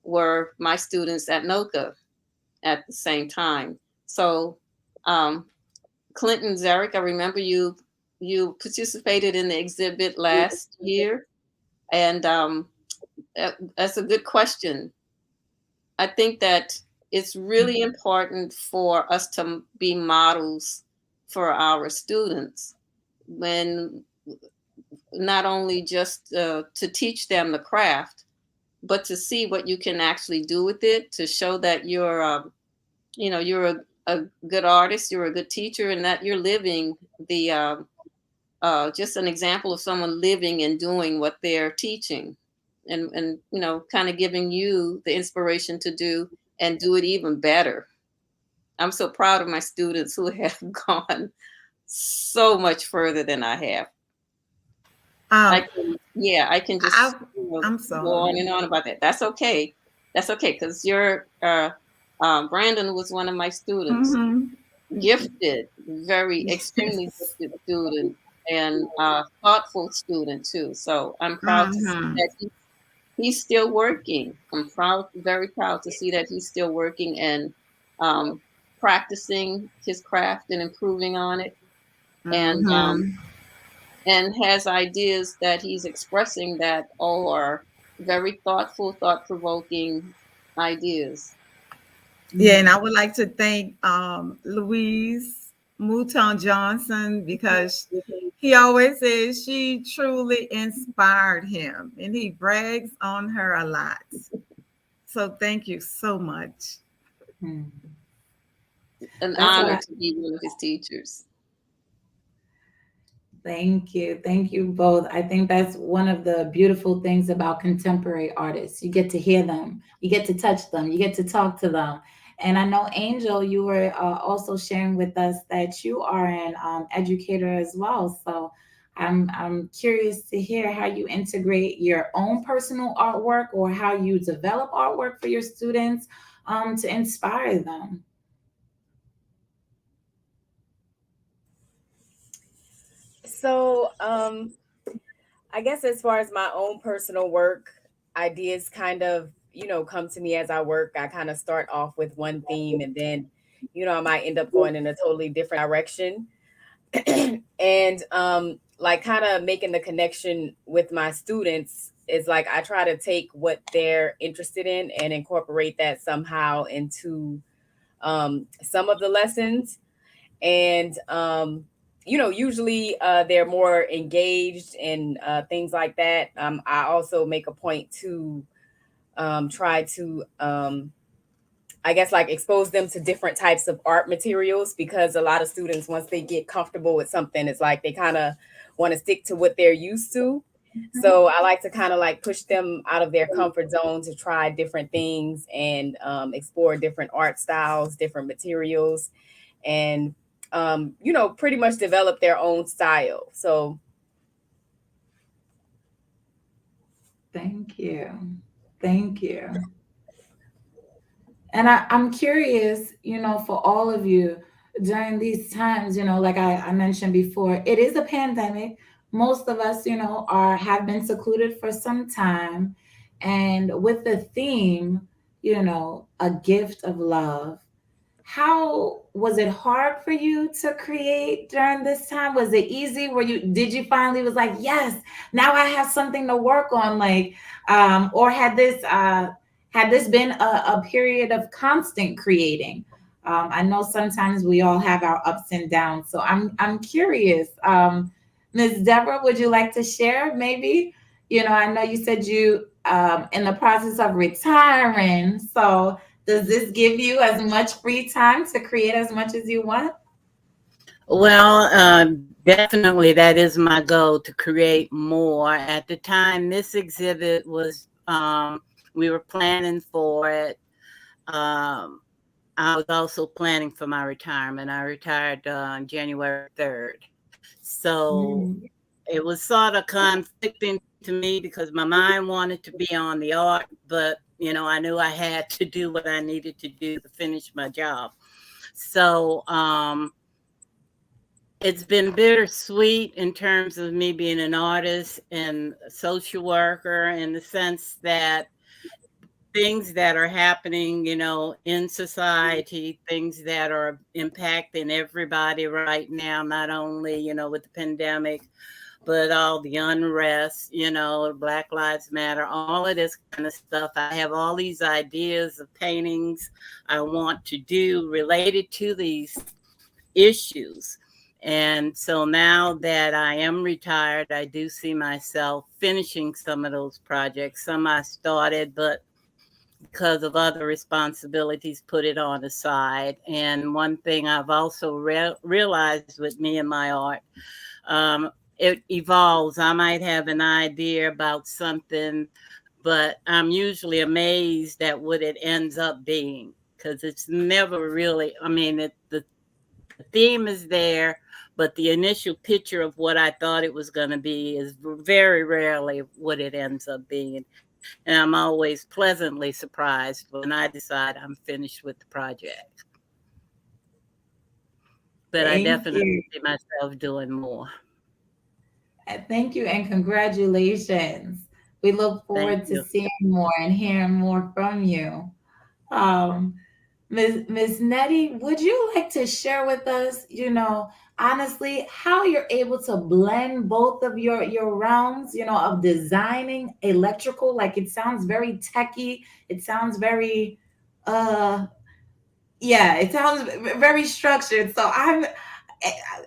were my students at NOCA at the same time. So um, Clinton Zarek, I remember you participated in the exhibit last year, and that's a good question. I think that it's really important for us to be models for our students, when not only just to teach them the craft, but to see what you can actually do with it, to show that you're a good artist, you're a good teacher, and that you're living the just an example of someone living and doing what they're teaching, and kind of giving you the inspiration to do and do it even better. I'm so proud of my students who have gone so much further than I have. Um, I can I, just I'm go on sorry. and on about that. That's okay. That's okay, because Brandon was one of my students. Mm-hmm. Gifted, very extremely Yes. gifted student, and thoughtful student too. So I'm proud to see Mm-hmm. that he's still working. I'm very proud to see that he's still working and um, practicing his craft and improving on it, and Mm-hmm. has ideas that he's expressing that are very thoughtful, thought-provoking ideas. Yeah, and I would like to thank Louise Mouton Johnson, because he always says she truly inspired him, and he brags on her a lot. So thank you so much. Hmm. An That's what honor I to be one of his teachers. thank you. Thank you both. I think that's one of the beautiful things about contemporary artists. You get to hear them, you get to touch them, you get to talk to them. And I know, Angel, you were also sharing with us that you are an educator as well. So I'm curious to hear how you integrate your own personal artwork, or how you develop artwork for your students to inspire them. So, I guess as far as my own personal work, ideas kind of, come to me as I work. I kind of start off with one theme, and then, I might end up going in a totally different direction. And like kind of making the connection with my students is like I try to take what they're interested in and incorporate that somehow into some of the lessons. And usually they're more engaged and things like that. I also make a point to try to I guess like expose them to different types of art materials, because a lot of students, once they get comfortable with something, it's like they kind of want to stick to what they're used to. So I like to kind of like push them out of their comfort zone to try different things and explore different art styles, different materials, and pretty much develop their own style. So Thank you. Thank you. And I'm curious, for all of you during these times, like I mentioned before, it is a pandemic. Most of us, have been secluded for some time. And with the theme, a gift of love, how was it hard for you to create during this time? Was it easy? Did you finally was like, yes, now I have something to work on? Like, or had this been a period of constant creating? I know sometimes we all have our ups and downs. So I'm curious. Ms. Deborah, would you like to share maybe? I know you said you in the process of retiring. So does this give you as much free time to create as much as you want? Well, definitely that is my goal, to create more. At the time this exhibit was, we were planning for it. I was also planning for my retirement. I retired on January 3rd. So Mm. it was sort of conflicting to me because my mind wanted to be on the art, but I knew I had to do what I needed to do to finish my job. So it's been bittersweet in terms of me being an artist and a social worker, in the sense that things that are happening, in society, things that are impacting everybody right now, not only, with the pandemic, but all the unrest, Black Lives Matter, all of this kind of stuff. I have all these ideas of paintings I want to do related to these issues. And so now that I am retired, I do see myself finishing some of those projects. Some I started, but because of other responsibilities, put it on the side. And one thing I've also realized with me and my art, it evolves. I might have an idea about something, but I'm usually amazed at what it ends up being, because it's never really, the theme is there, but the initial picture of what I thought it was going to be is very rarely what it ends up being. And I'm always pleasantly surprised when I decide I'm finished with the project. But I definitely see myself doing more. Thank you and congratulations. We look forward to seeing more and hearing more from you. Ms. Nettie, would you like to share with us, honestly, how you're able to blend both of your realms, of designing electrical? Like, it sounds very techy. It sounds very, it sounds very structured. So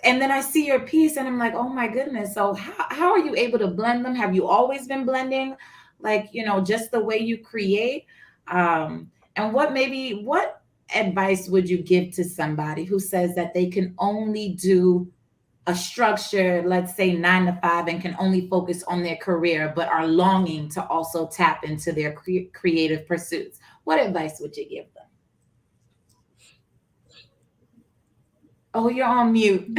and then I see your piece and I'm like, oh my goodness. So how are you able to blend them? Have you always been blending, like, just the way you create? And what advice would you give to somebody who says that they can only do a structure, let's say 9 to 5, and can only focus on their career, but are longing to also tap into their creative pursuits? What advice would you give them? Oh, you're on mute.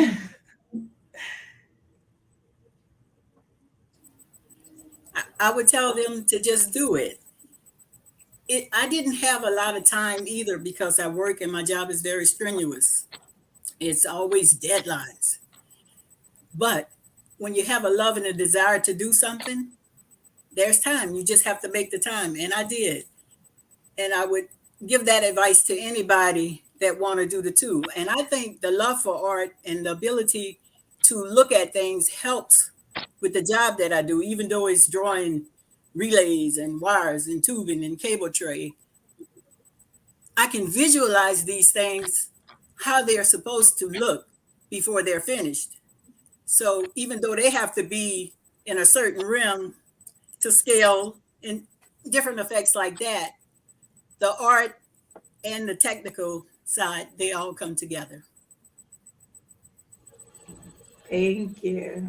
I would tell them to just do it. I didn't have a lot of time either, because I work and my job is very strenuous. It's always deadlines. But when you have a love and a desire to do something, there's time. You just have to make the time. And I did. And I would give that advice to anybody that want to do the two. And I think the love for art and the ability to look at things helps with the job that I do, even though it's drawing relays and wires and tubing and cable tray. I can visualize these things, how they're supposed to look before they're finished. So even though they have to be in a certain realm to scale and different effects like that, the art and the technical side, they all come together. Thank you.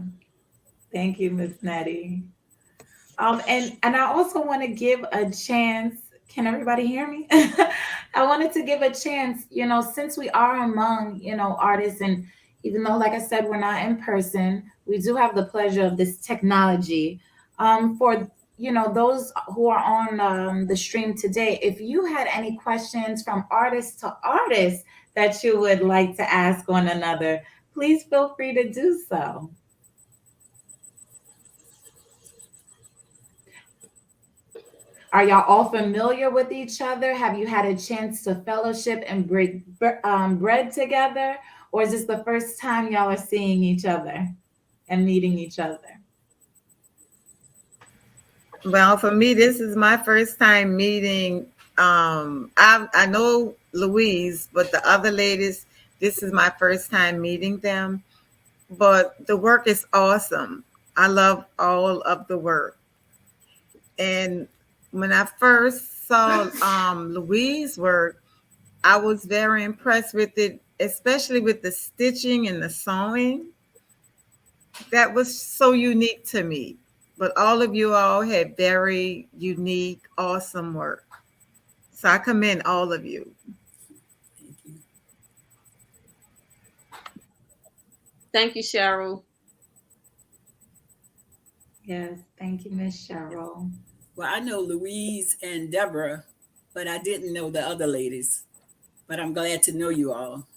Thank you, Ms. Nettie. And I also want to give a chance. Can everybody hear me? I wanted to give a chance, since we are among, artists, and even though, like I said, we're not in person, we do have the pleasure of this technology. For those who are on the stream today, if you had any questions from artist to artist that you would like to ask one another, please feel free to do so. Are y'all all familiar with each other? Have you had a chance to fellowship and break bread together? Or is this the first time y'all are seeing each other and meeting each other? Well, for me, this is my first time meeting. I know Louise, but the other ladies, this is my first time meeting them. But the work is awesome. I love all of the work. And when I first saw Louise's work, I was very impressed with it, especially with the stitching and the sewing. That was so unique to me. But all of you all had very unique, awesome work. So I commend all of you. Thank you, Cheryl. Yes, thank you, Miss Cheryl. Well, I know Louise and Deborah, but I didn't know the other ladies. But I'm glad to know you all.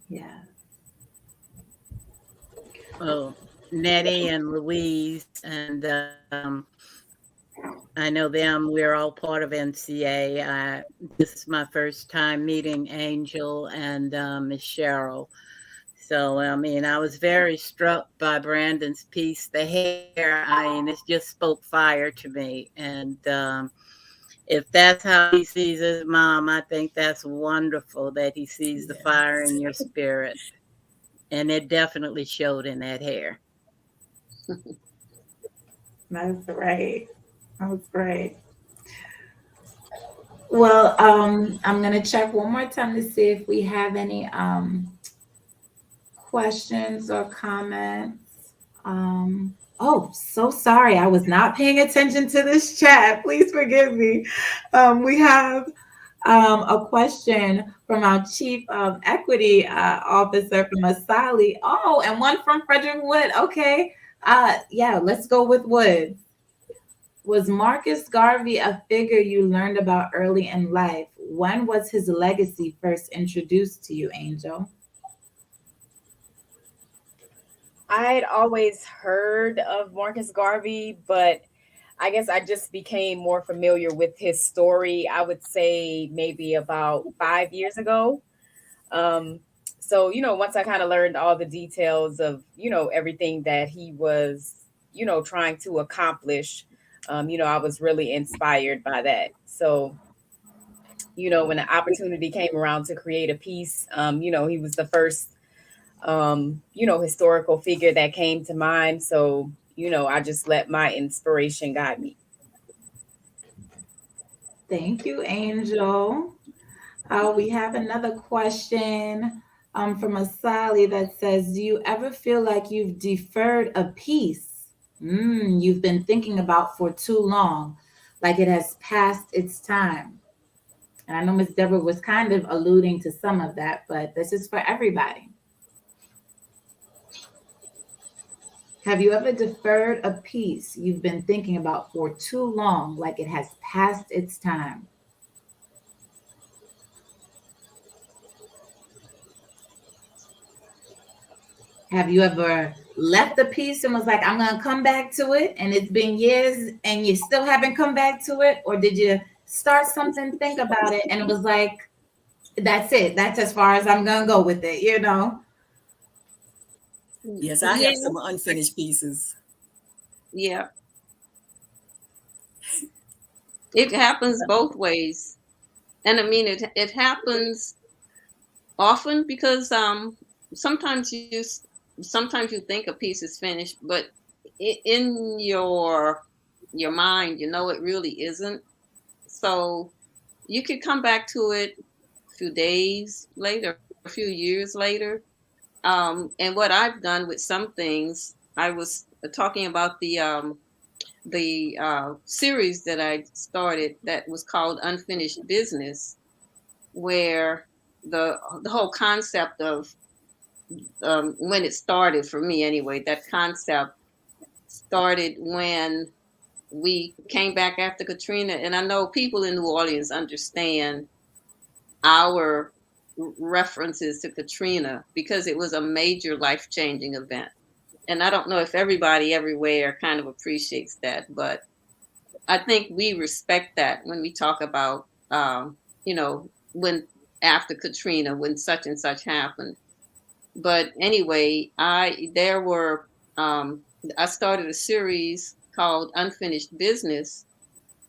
Yeah. Oh, Nettie and Louise, and I know them. We're all part of NCA. This is my first time meeting Angel and Miss Cheryl. So, I mean, I was very struck by Brandon's piece. The hair, I mean, it just spoke fire to me. And if that's how he sees his mom, I think that's wonderful that he sees the fire Yes. in your spirit. And it definitely showed in that hair. That's right. That's right. Well, I'm gonna check one more time to see if we have any questions or comments. Oh, so sorry. I was not paying attention to this chat. Please forgive me. We have a question from our Chief Equity Officer from Asali. Oh, and one from Frederick Wood. Okay. Yeah, let's go with Wood. Was Marcus Garvey a figure you learned about early in life? When was his legacy first introduced to you, Angel? I had always heard of Marcus Garvey, but I guess I just became more familiar with his story, I would say maybe about 5 years ago. Um, so, once I kind of learned all the details of, everything that he was, trying to accomplish, I was really inspired by that. So, when the opportunity came around to create a piece, he was the first historical figure that came to mind. So, I just let my inspiration guide me. Thank you, Angel. We have another question from Asali that says, do you ever feel like you've deferred a piece you've been thinking about for too long, like it has passed its time? And I know Miss Deborah was kind of alluding to some of that, but this is for everybody. Have you ever deferred a piece you've been thinking about for too long, like it has passed its time? Have you ever left the piece and was like, I'm going to come back to it, and it's been years and you still haven't come back to it? Or did you start something, think about it, and it was like, that's it. That's as far as I'm going to go with it, you know? Yes, I Yeah, have some unfinished pieces. yeah. It happens both ways. And I mean, it happens often because sometimes you think a piece is finished, but in your mind, it really isn't. So you could come back to it a few days later, a few years later. And what I've done with some things, I was talking about the series that I started that was called Unfinished Business, where the whole concept of when it started for me anyway, that concept started when we came back after Katrina, and I know people in New Orleans understand our references to Katrina because it was a major life-changing event. And I don't know if everybody everywhere kind of appreciates that, but I think we respect that when we talk about, when after Katrina, when such and such happened. But anyway, I started a series called Unfinished Business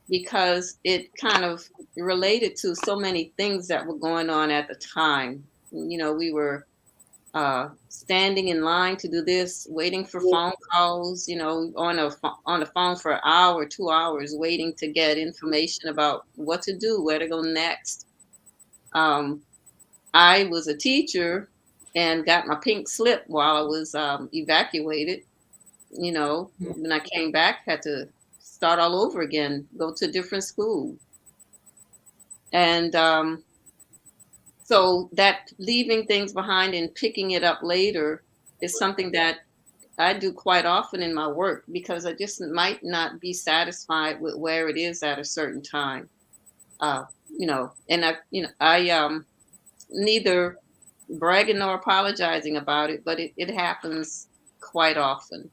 because it kind of related to so many things that were going on at the time. We were standing in line to do this, waiting for phone calls, on the phone for an hour, 2 hours, waiting to get information about what to do, where to go next. I was a teacher and got my pink slip while I was evacuated. When I came back, had to start all over again, go to a different school. And so that leaving things behind and picking it up later is something that I do quite often in my work, because I just might not be satisfied with where it is at a certain time. And I neither bragging nor apologizing about it, but it happens quite often.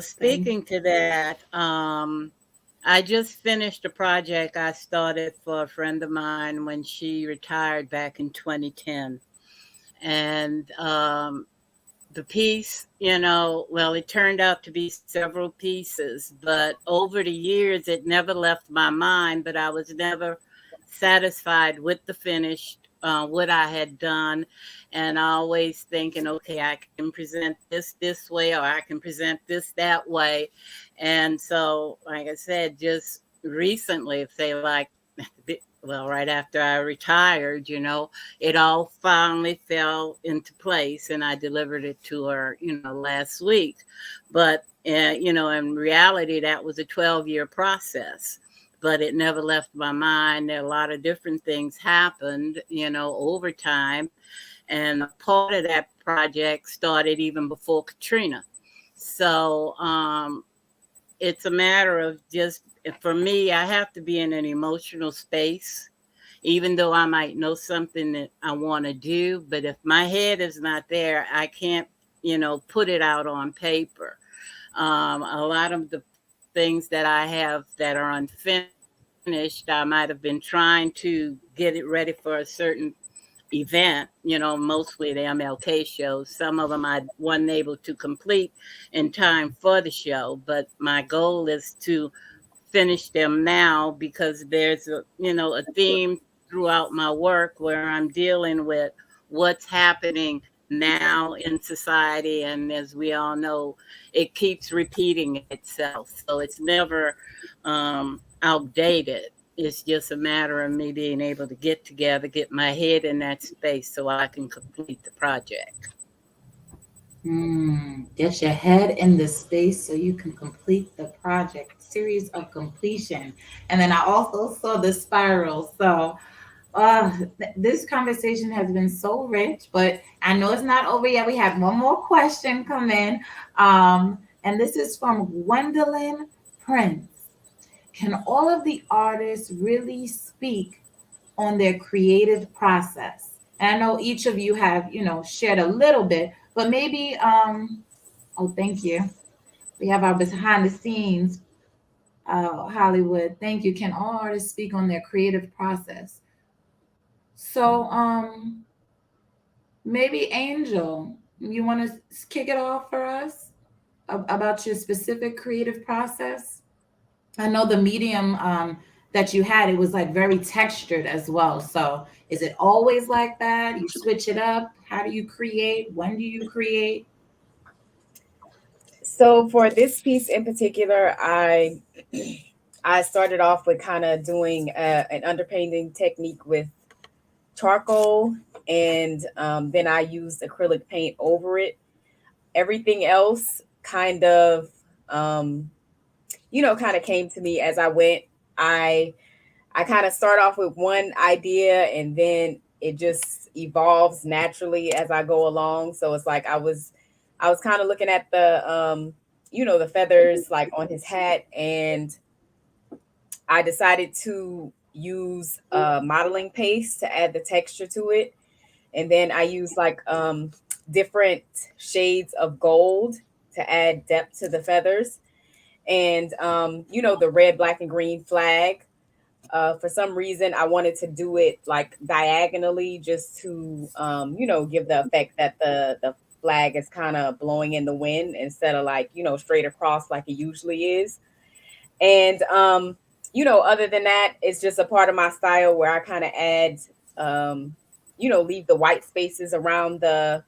Speaking to that, I just finished a project I started for a friend of mine when she retired back in 2010. And the piece, it turned out to be several pieces, but over the years, it never left my mind, but I was never satisfied with the finished, what I had done. And always thinking, okay, I can present this way, or I can present this that way. And so, like I said, just recently, say like, well, right after I retired, it all finally fell into place, and I delivered it to her, last week. But, in reality, that was a 12-year process, but it never left my mind. There are a lot of different things happened, over time. And a part of that project started even before Katrina. So it's a matter of just, for me, I have to be in an emotional space, even though I might know something that I want to do. But if my head is not there, I can't, put it out on paper. A lot of the things that I have that are unfinished, I might have been trying to get it ready for a certain event, mostly the MLK shows. Some of them I wasn't able to complete in time for the show, but my goal is to finish them now, because there's a theme throughout my work where I'm dealing with what's happening now in society, and as we all know, it keeps repeating itself, so it's never outdated. It's just a matter of me being able to get my head in that space so I can complete the project. Get your head in the space so you can complete the project. Series of completion. And then I also saw the spiral. So this conversation has been so rich, but I know it's not over yet. We have one more question come in. And this is from Gwendolyn Prince. Can all of the artists really speak on their creative process? And I know each of you have, shared a little bit, but maybe, thank you. We have our behind the scenes, Hollywood. Thank you. Can all artists speak on their creative process? So, maybe Angel, you want to kick it off for us about your specific creative process? I know the medium that you had, it was like very textured as well. So is it always like that? You switch it up? How do you create? When do you create? So for this piece in particular, I started off with kind of doing an underpainting technique with charcoal, and then I used acrylic paint over it. Everything else kind of kind of came to me as I went. I kind of start off with one idea, and then it just evolves naturally as I go along. So it's like I was kind of looking at the the feathers like on his hat, and I decided to use modeling paste to add the texture to it. And then I used like different shades of gold to add depth to the feathers. And the red, black, and green flag. For some reason, I wanted to do it like diagonally, just to give the effect that the flag is kind of blowing in the wind instead of like straight across like it usually is. And other than that, it's just a part of my style where I kind of add leave the white spaces around the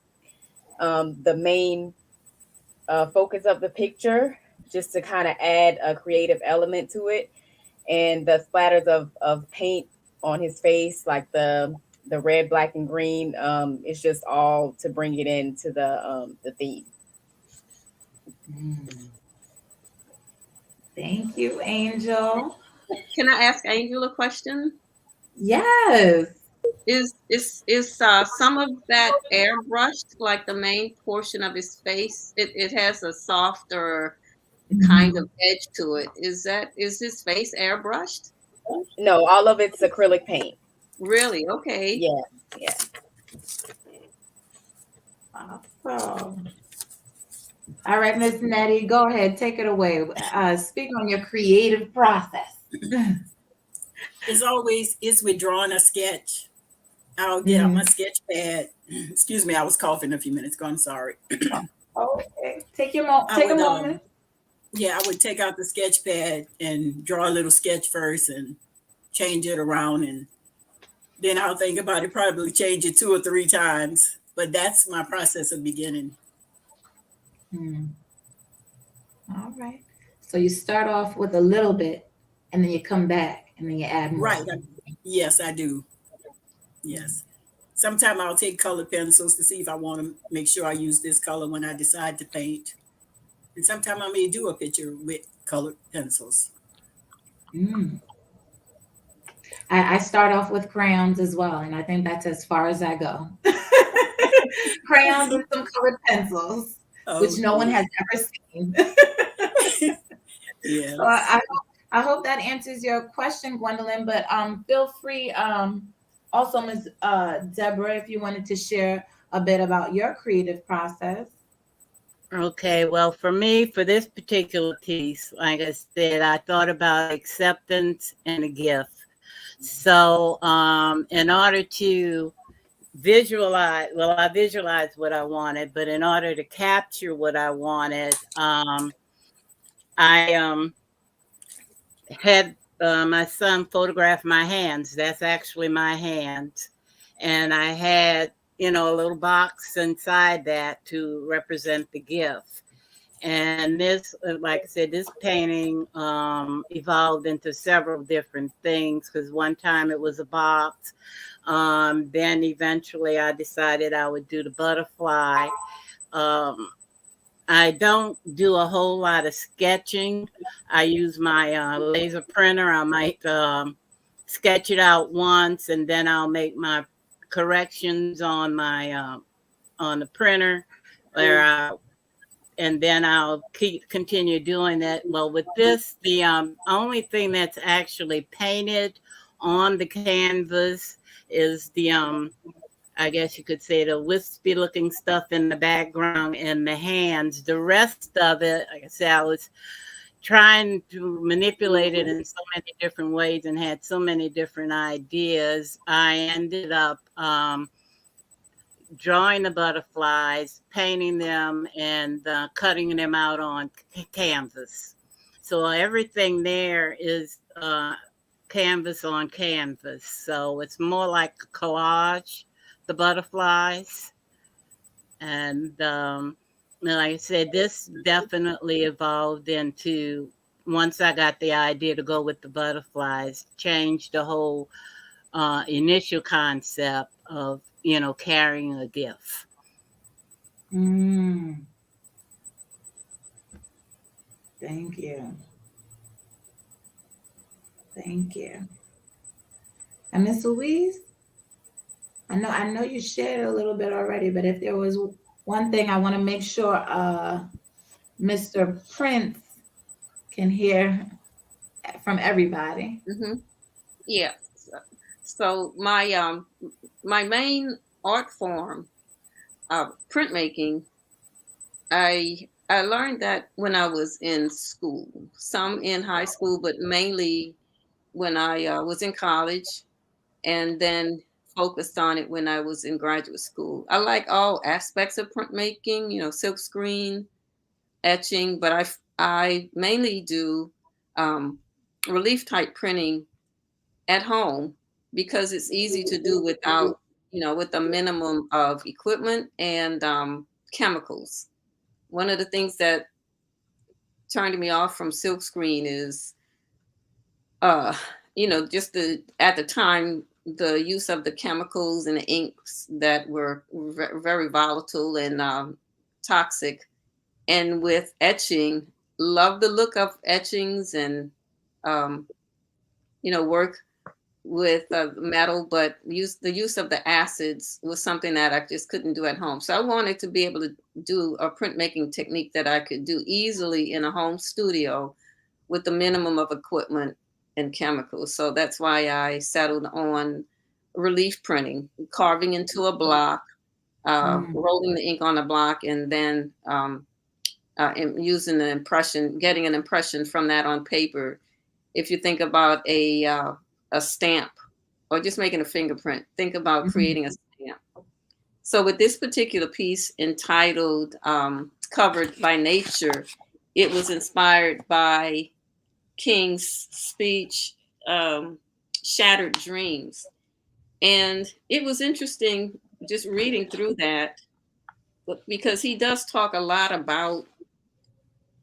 main focus of the picture, just to kind of add a creative element to it. And the splatters of paint on his face, like the red, black, and green, it's just all to bring it into the theme. Thank you, Angel. Can I ask Angel a question? Yes. Is some of that airbrushed, like the main portion of his face? It has a softer kind of edge to it. Is his face airbrushed? No, all of it's acrylic paint. Really? Okay. Yeah, yeah. Awesome. All right, Miss Nettie, go ahead, take it away. Speak on your creative process. It's with drawing a sketch. I'll get out my sketch pad. Excuse me, I was coughing a few minutes ago. I'm sorry. Okay, take a moment. Yeah, I would take out the sketch pad and draw a little sketch first and change it around, and then I'll think about it, probably change it 2 or 3 times. But that's my process of beginning. All right. So you start off with a little bit, and then you come back, and then you add more. Right. Yes, I do. Yes. Sometimes I'll take colored pencils to see if I want to make sure I use this color when I decide to paint. And sometimes I may do a picture with colored pencils. I start off with crayons as well, and I think that's as far as I go. Crayons and some colored pencils, which no one has ever seen. Yeah. So I hope that answers your question, Gwendolyn. But feel free, also, Ms. Deborah, if you wanted to share a bit about your creative process. Okay, well, for me, for this particular piece, like I said, I thought about acceptance and a gift. So in order to visualize, well, I visualized what I wanted, but in order to capture what I wanted, I had my son photograph my hands. That's actually my hands. And I had, a little box inside that to represent the gift. And this, like I said, this painting evolved into several different things, because one time it was a box. Then eventually I decided I would do the butterfly. I don't do a whole lot of sketching. I use my laser printer. I might sketch it out once, and then I'll make my corrections on my on the printer, and then I'll continue doing that. Well, with this, the only thing that's actually painted on the canvas is the I guess you could say the wispy looking stuff in the background and the hands. The rest of it, like I said, I was trying to manipulate it in so many different ways and had so many different ideas. I ended up drawing the butterflies, painting them, and cutting them out on canvas. So everything there is canvas on canvas. So it's more like a collage, the butterflies. And like I said, this definitely evolved into, once I got the idea to go with the butterflies, changed the whole initial concept of, carrying a gift. Thank you. Thank you. And Miss Louise, I know you shared a little bit already, but if there was one thing I want to make sure Mr. Prince can hear from everybody. Yeah. So my main art form, printmaking, I learned that when I was in school, some in high school, but mainly when I was in college, and then focused on it when I was in graduate school. I like all aspects of printmaking, silk screen, etching, but I mainly do relief type printing at home because it's easy to do without, with a minimum of equipment and chemicals. One of the things that turned me off from silkscreen is, just at the time, the use of the chemicals and the inks that were very volatile and toxic. And with etching, love the look of etchings and, work with metal, but the use of the acids was something that I just couldn't do at home. So I wanted to be able to do a printmaking technique that I could do easily in a home studio with the minimum of equipment and chemicals. So that's why I settled on relief printing, carving into a block, rolling the ink on a block, and then using an impression, getting an impression from that on paper. If you think about a stamp or just making a fingerprint, think about creating a stamp. So with this particular piece entitled Covered by Nature, it was inspired by King's speech, Shattered Dreams. And it was interesting just reading through that, because he does talk a lot about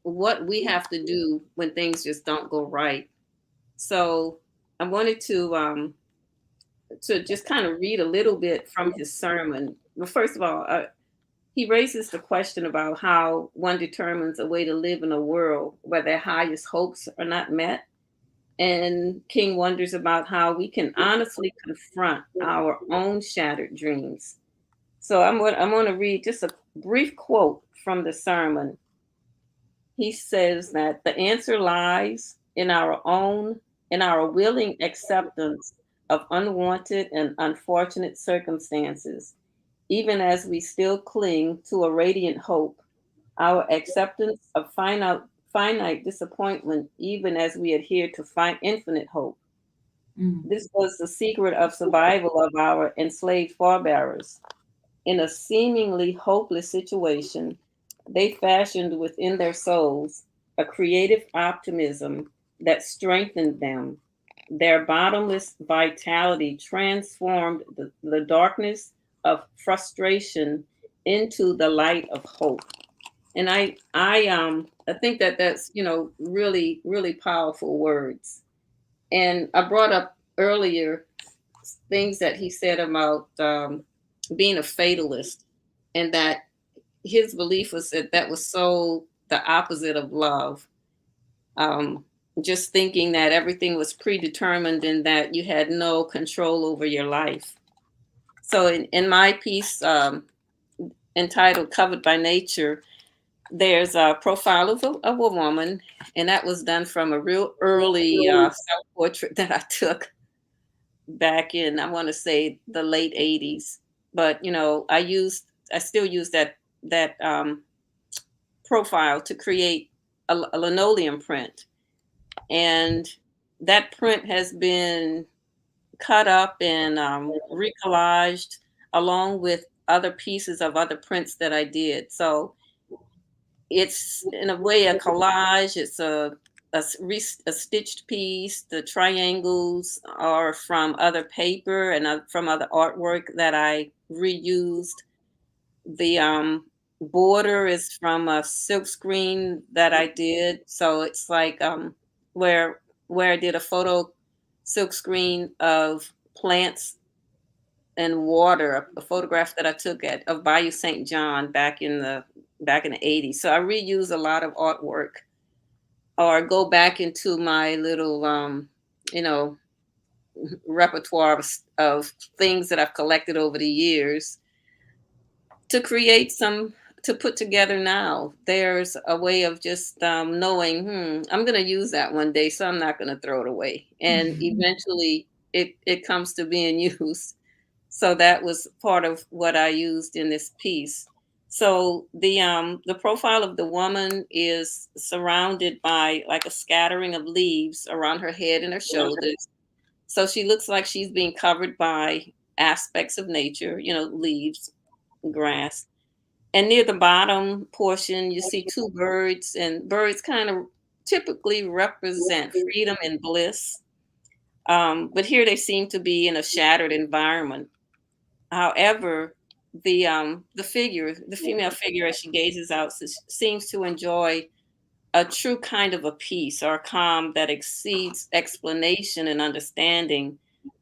what we have to do when things just don't go right. So I wanted to just kind of read a little bit from his sermon. Well, first of all, he raises the question about how one determines a way to live in a world where their highest hopes are not met. And King wonders about how we can honestly confront our own shattered dreams. So I'm going to read just a brief quote from the sermon. He says that the answer lies in our willing acceptance of unwanted and unfortunate circumstances, even as we still cling to a radiant hope, our acceptance of finite disappointment, even as we adhere to infinite hope. This was the secret of survival of our enslaved forebears. In a seemingly hopeless situation, they fashioned within their souls a creative optimism that strengthened them. Their bottomless vitality transformed the darkness of frustration into the light of hope. And I think that that's, really, really powerful words. And I brought up earlier things that he said about being a fatalist, and that his belief was that was so the opposite of love. Just thinking that everything was predetermined and that you had no control over your life. So in my piece entitled Covered by Nature, there's a profile of a woman, and that was done from a real early self-portrait that I took back in, I want to say, the late 80s. But I still use that profile to create a linoleum print, and that print has been cut up and recollaged along with other pieces of other prints that I did. So it's in a way a collage. It's a stitched piece. The triangles are from other paper and from other artwork that I reused. The border is from a silk screen that I did. So it's like where I did a photo silk screen of plants and water, a photograph that I took of Bayou St. John back in the 80s. So I reuse a lot of artwork, or go back into my little repertoire of things that I've collected over the years to create to put together now. There's a way of just knowing, I'm going to use that one day, so I'm not going to throw it away. And eventually it comes to being used. So that was part of what I used in this piece. So the profile of the woman is surrounded by like a scattering of leaves around her head and her shoulders. So she looks like she's being covered by aspects of nature, leaves, grass. And near the bottom portion, you see two birds, and birds kind of typically represent freedom and bliss. But here they seem to be in a shattered environment. However, the female figure, as she gazes out, seems to enjoy a true kind of a peace or a calm that exceeds explanation and understanding,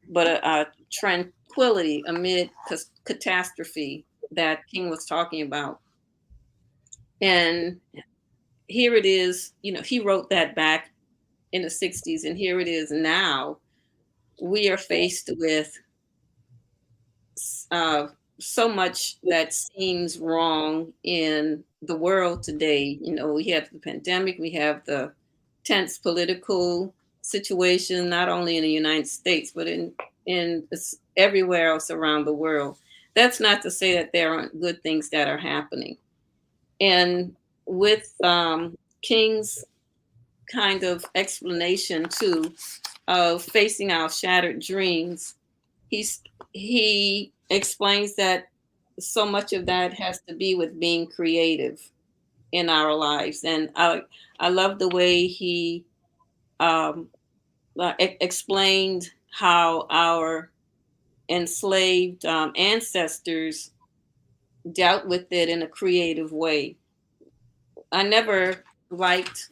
but a tranquility amid catastrophe that King was talking about. And here it is, he wrote that back in the 60s, and here it is now. we are faced with so much that seems wrong in the world today. We have the pandemic, we have the tense political situation, not only in the United States, but in everywhere else around the world. That's not to say that there aren't good things that are happening. And with King's kind of explanation too of facing our shattered dreams, he explains that so much of that has to be with being creative in our lives. And I love the way he explained how our enslaved ancestors dealt with it in a creative way. I never liked,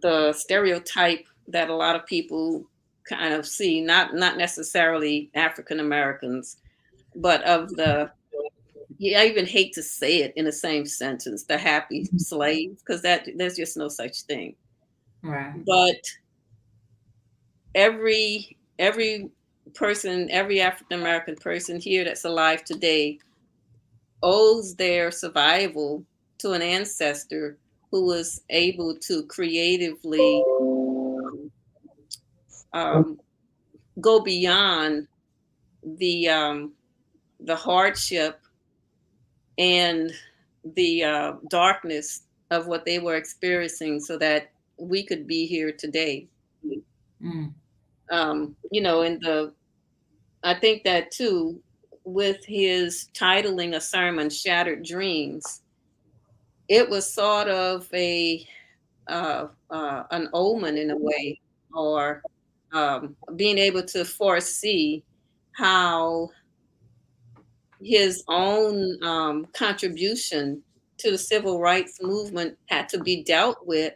the stereotype that a lot of people kind of see, not necessarily African Americans, but of I even hate to say it in the same sentence, the happy slave, because there's just no such thing. Right. But every person, every African American person here that's alive today owes their survival to an ancestor who was able to creatively go beyond the hardship and the darkness of what they were experiencing, so that we could be here today. Mm. I think that too, with his titling a sermon, "Shattered Dreams," it was sort of an omen in a way, or being able to foresee how his own contribution to the civil rights movement had to be dealt with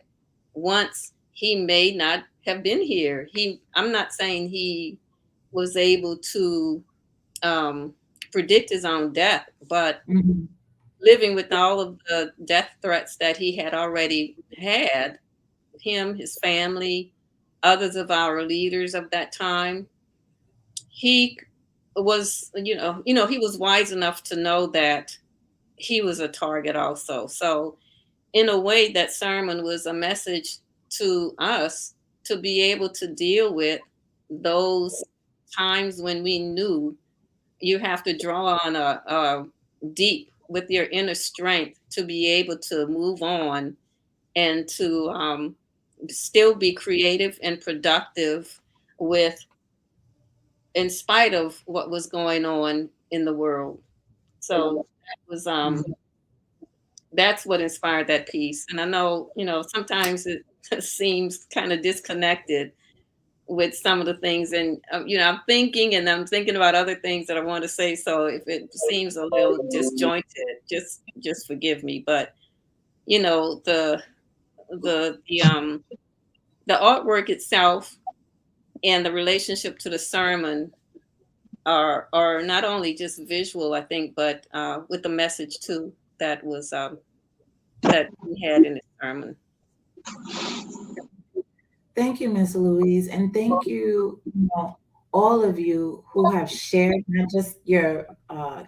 once he may not have been here. I'm not saying he was able to predict his own death, but living with all of the death threats that he had already had, him, his family, others of our leaders of that time, he was, he was wise enough to know that he was a target also. So in a way, that sermon was a message to us to be able to deal with those times when we knew you have to draw on a deep with your inner strength to be able to move on and to still be creative and productive in spite of what was going on in the world. So that was that's what inspired that piece. And I know, sometimes it seems kind of disconnected with some of the things, and I'm thinking about other things that I want to say. So if it seems a little disjointed, just forgive me. But the artwork itself and the relationship to the sermon are not only just visual, I think, but with the message too that was that he had in his sermon. Thank you, Miss Louise, and thank you, all of you who have shared not just your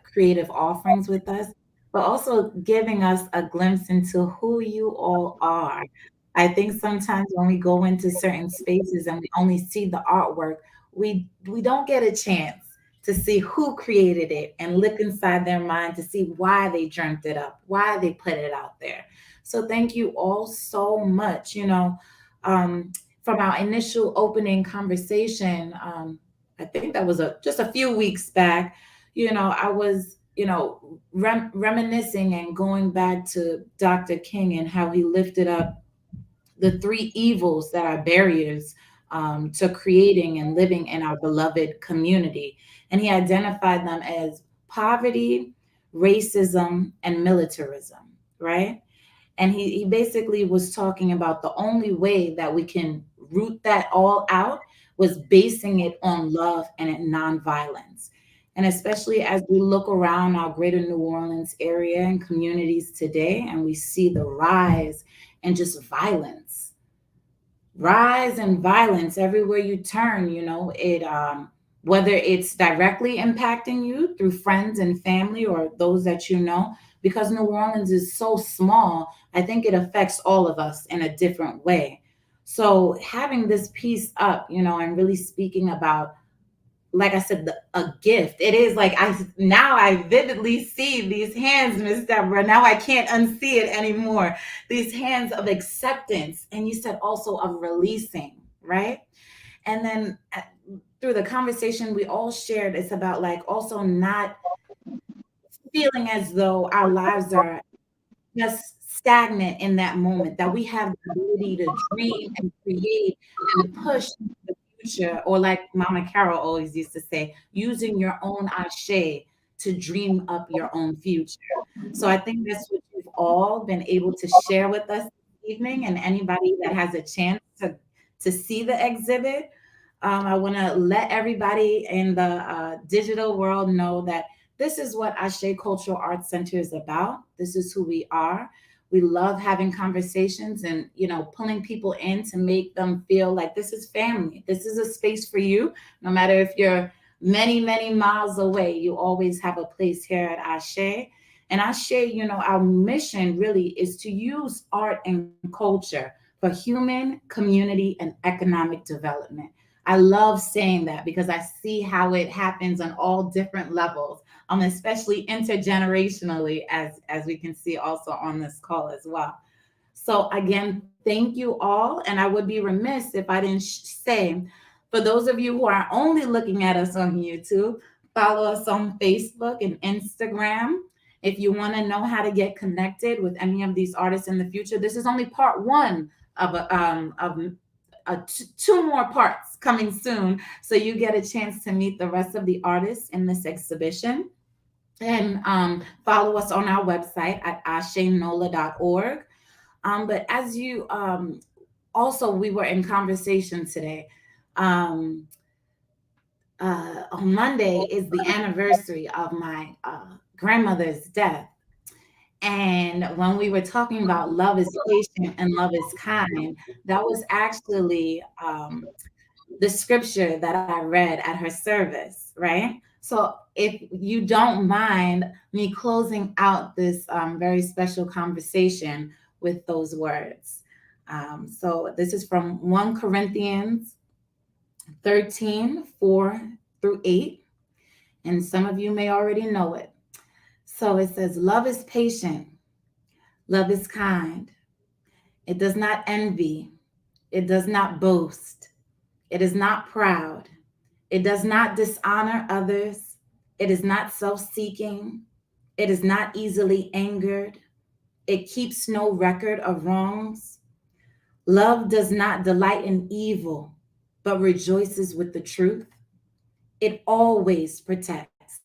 creative offerings with us, but also giving us a glimpse into who you all are. I think sometimes when we go into certain spaces and we only see the artwork, we don't get a chance to see who created it and look inside their mind to see why they dreamt it up, why they put it out there. So thank you all so much. From our initial opening conversation, I think that was just a few weeks back, I was, reminiscing and going back to Dr. King and how he lifted up the three evils that are barriers to creating and living in our beloved community. And he identified them as poverty, racism, and militarism, right? And he basically was talking about the only way that we can root that all out was basing it on love and nonviolence. And especially as we look around our greater New Orleans area and communities today, and we see the rise and just violence rise in violence everywhere you turn. It whether it's directly impacting you through friends and family or those that you know, because New Orleans is so small, I think it affects all of us in a different way. So having this piece up, and really speaking about, like I said, a gift. It is like I vividly see these hands, Miss Deborah. Now I can't unsee it anymore. These hands of acceptance, and you said also of releasing, right? And then through the conversation we all shared, it's about like also not feeling as though our lives are just stagnant in that moment, that we have the ability to dream and create and push the future, or like Mama Carol always used to say, using your own ashe to dream up your own future. So I think that's what you've all been able to share with us this evening, and anybody that has a chance to see the exhibit. I want to let everybody in the digital world know that this is what Ashe Cultural Arts Center is about. This is who we are. We love having conversations and, pulling people in to make them feel like this is family. This is a space for you. No matter if you're many, many miles away, you always have a place here at Ashe. And Ashe, our mission really is to use art and culture for human, community, and economic development. I love saying that because I see how it happens on all different levels, especially intergenerationally, as we can see also on this call as well. So again, thank you all. And I would be remiss if I didn't say, for those of you who are only looking at us on YouTube, follow us on Facebook and Instagram. If you want to know how to get connected with any of these artists in the future, this is only part one of two more parts coming soon. So you get a chance to meet the rest of the artists in this exhibition. And follow us on our website at ashenola.org. But as you also, we were in conversation today. On Monday is the anniversary of my grandmother's death. And when we were talking about love is patient and love is kind, that was actually the scripture that I read at her service, right? So if you don't mind me closing out this very special conversation with those words. So this is from 1 Corinthians 13, 4 through 8. And some of you may already know it. So it says, love is patient. Love is kind. It does not envy. It does not boast. It is not proud. It does not dishonor others. It is not self-seeking. It is not easily angered. It keeps no record of wrongs. Love does not delight in evil, but rejoices with the truth. It always protects,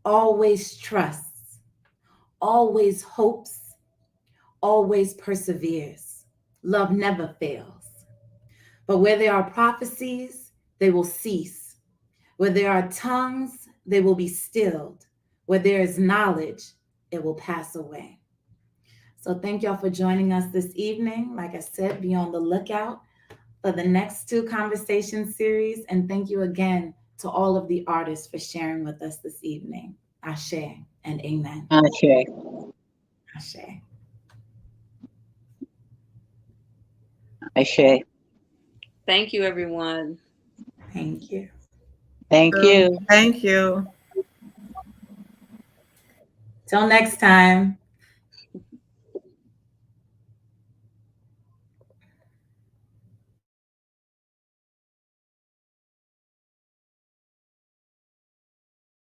always trusts, always hopes, always perseveres. Love never fails. But where there are prophecies, they will cease. Where there are tongues, they will be stilled. Where there is knowledge, it will pass away. So thank y'all for joining us this evening. Like I said, be on the lookout for the next 2 conversation series. And thank you again to all of the artists for sharing with us this evening. Ashe and amen. Ashe. Ashe. Ashe. Thank you, everyone. Thank you. Thank you. Thank you. Till next time.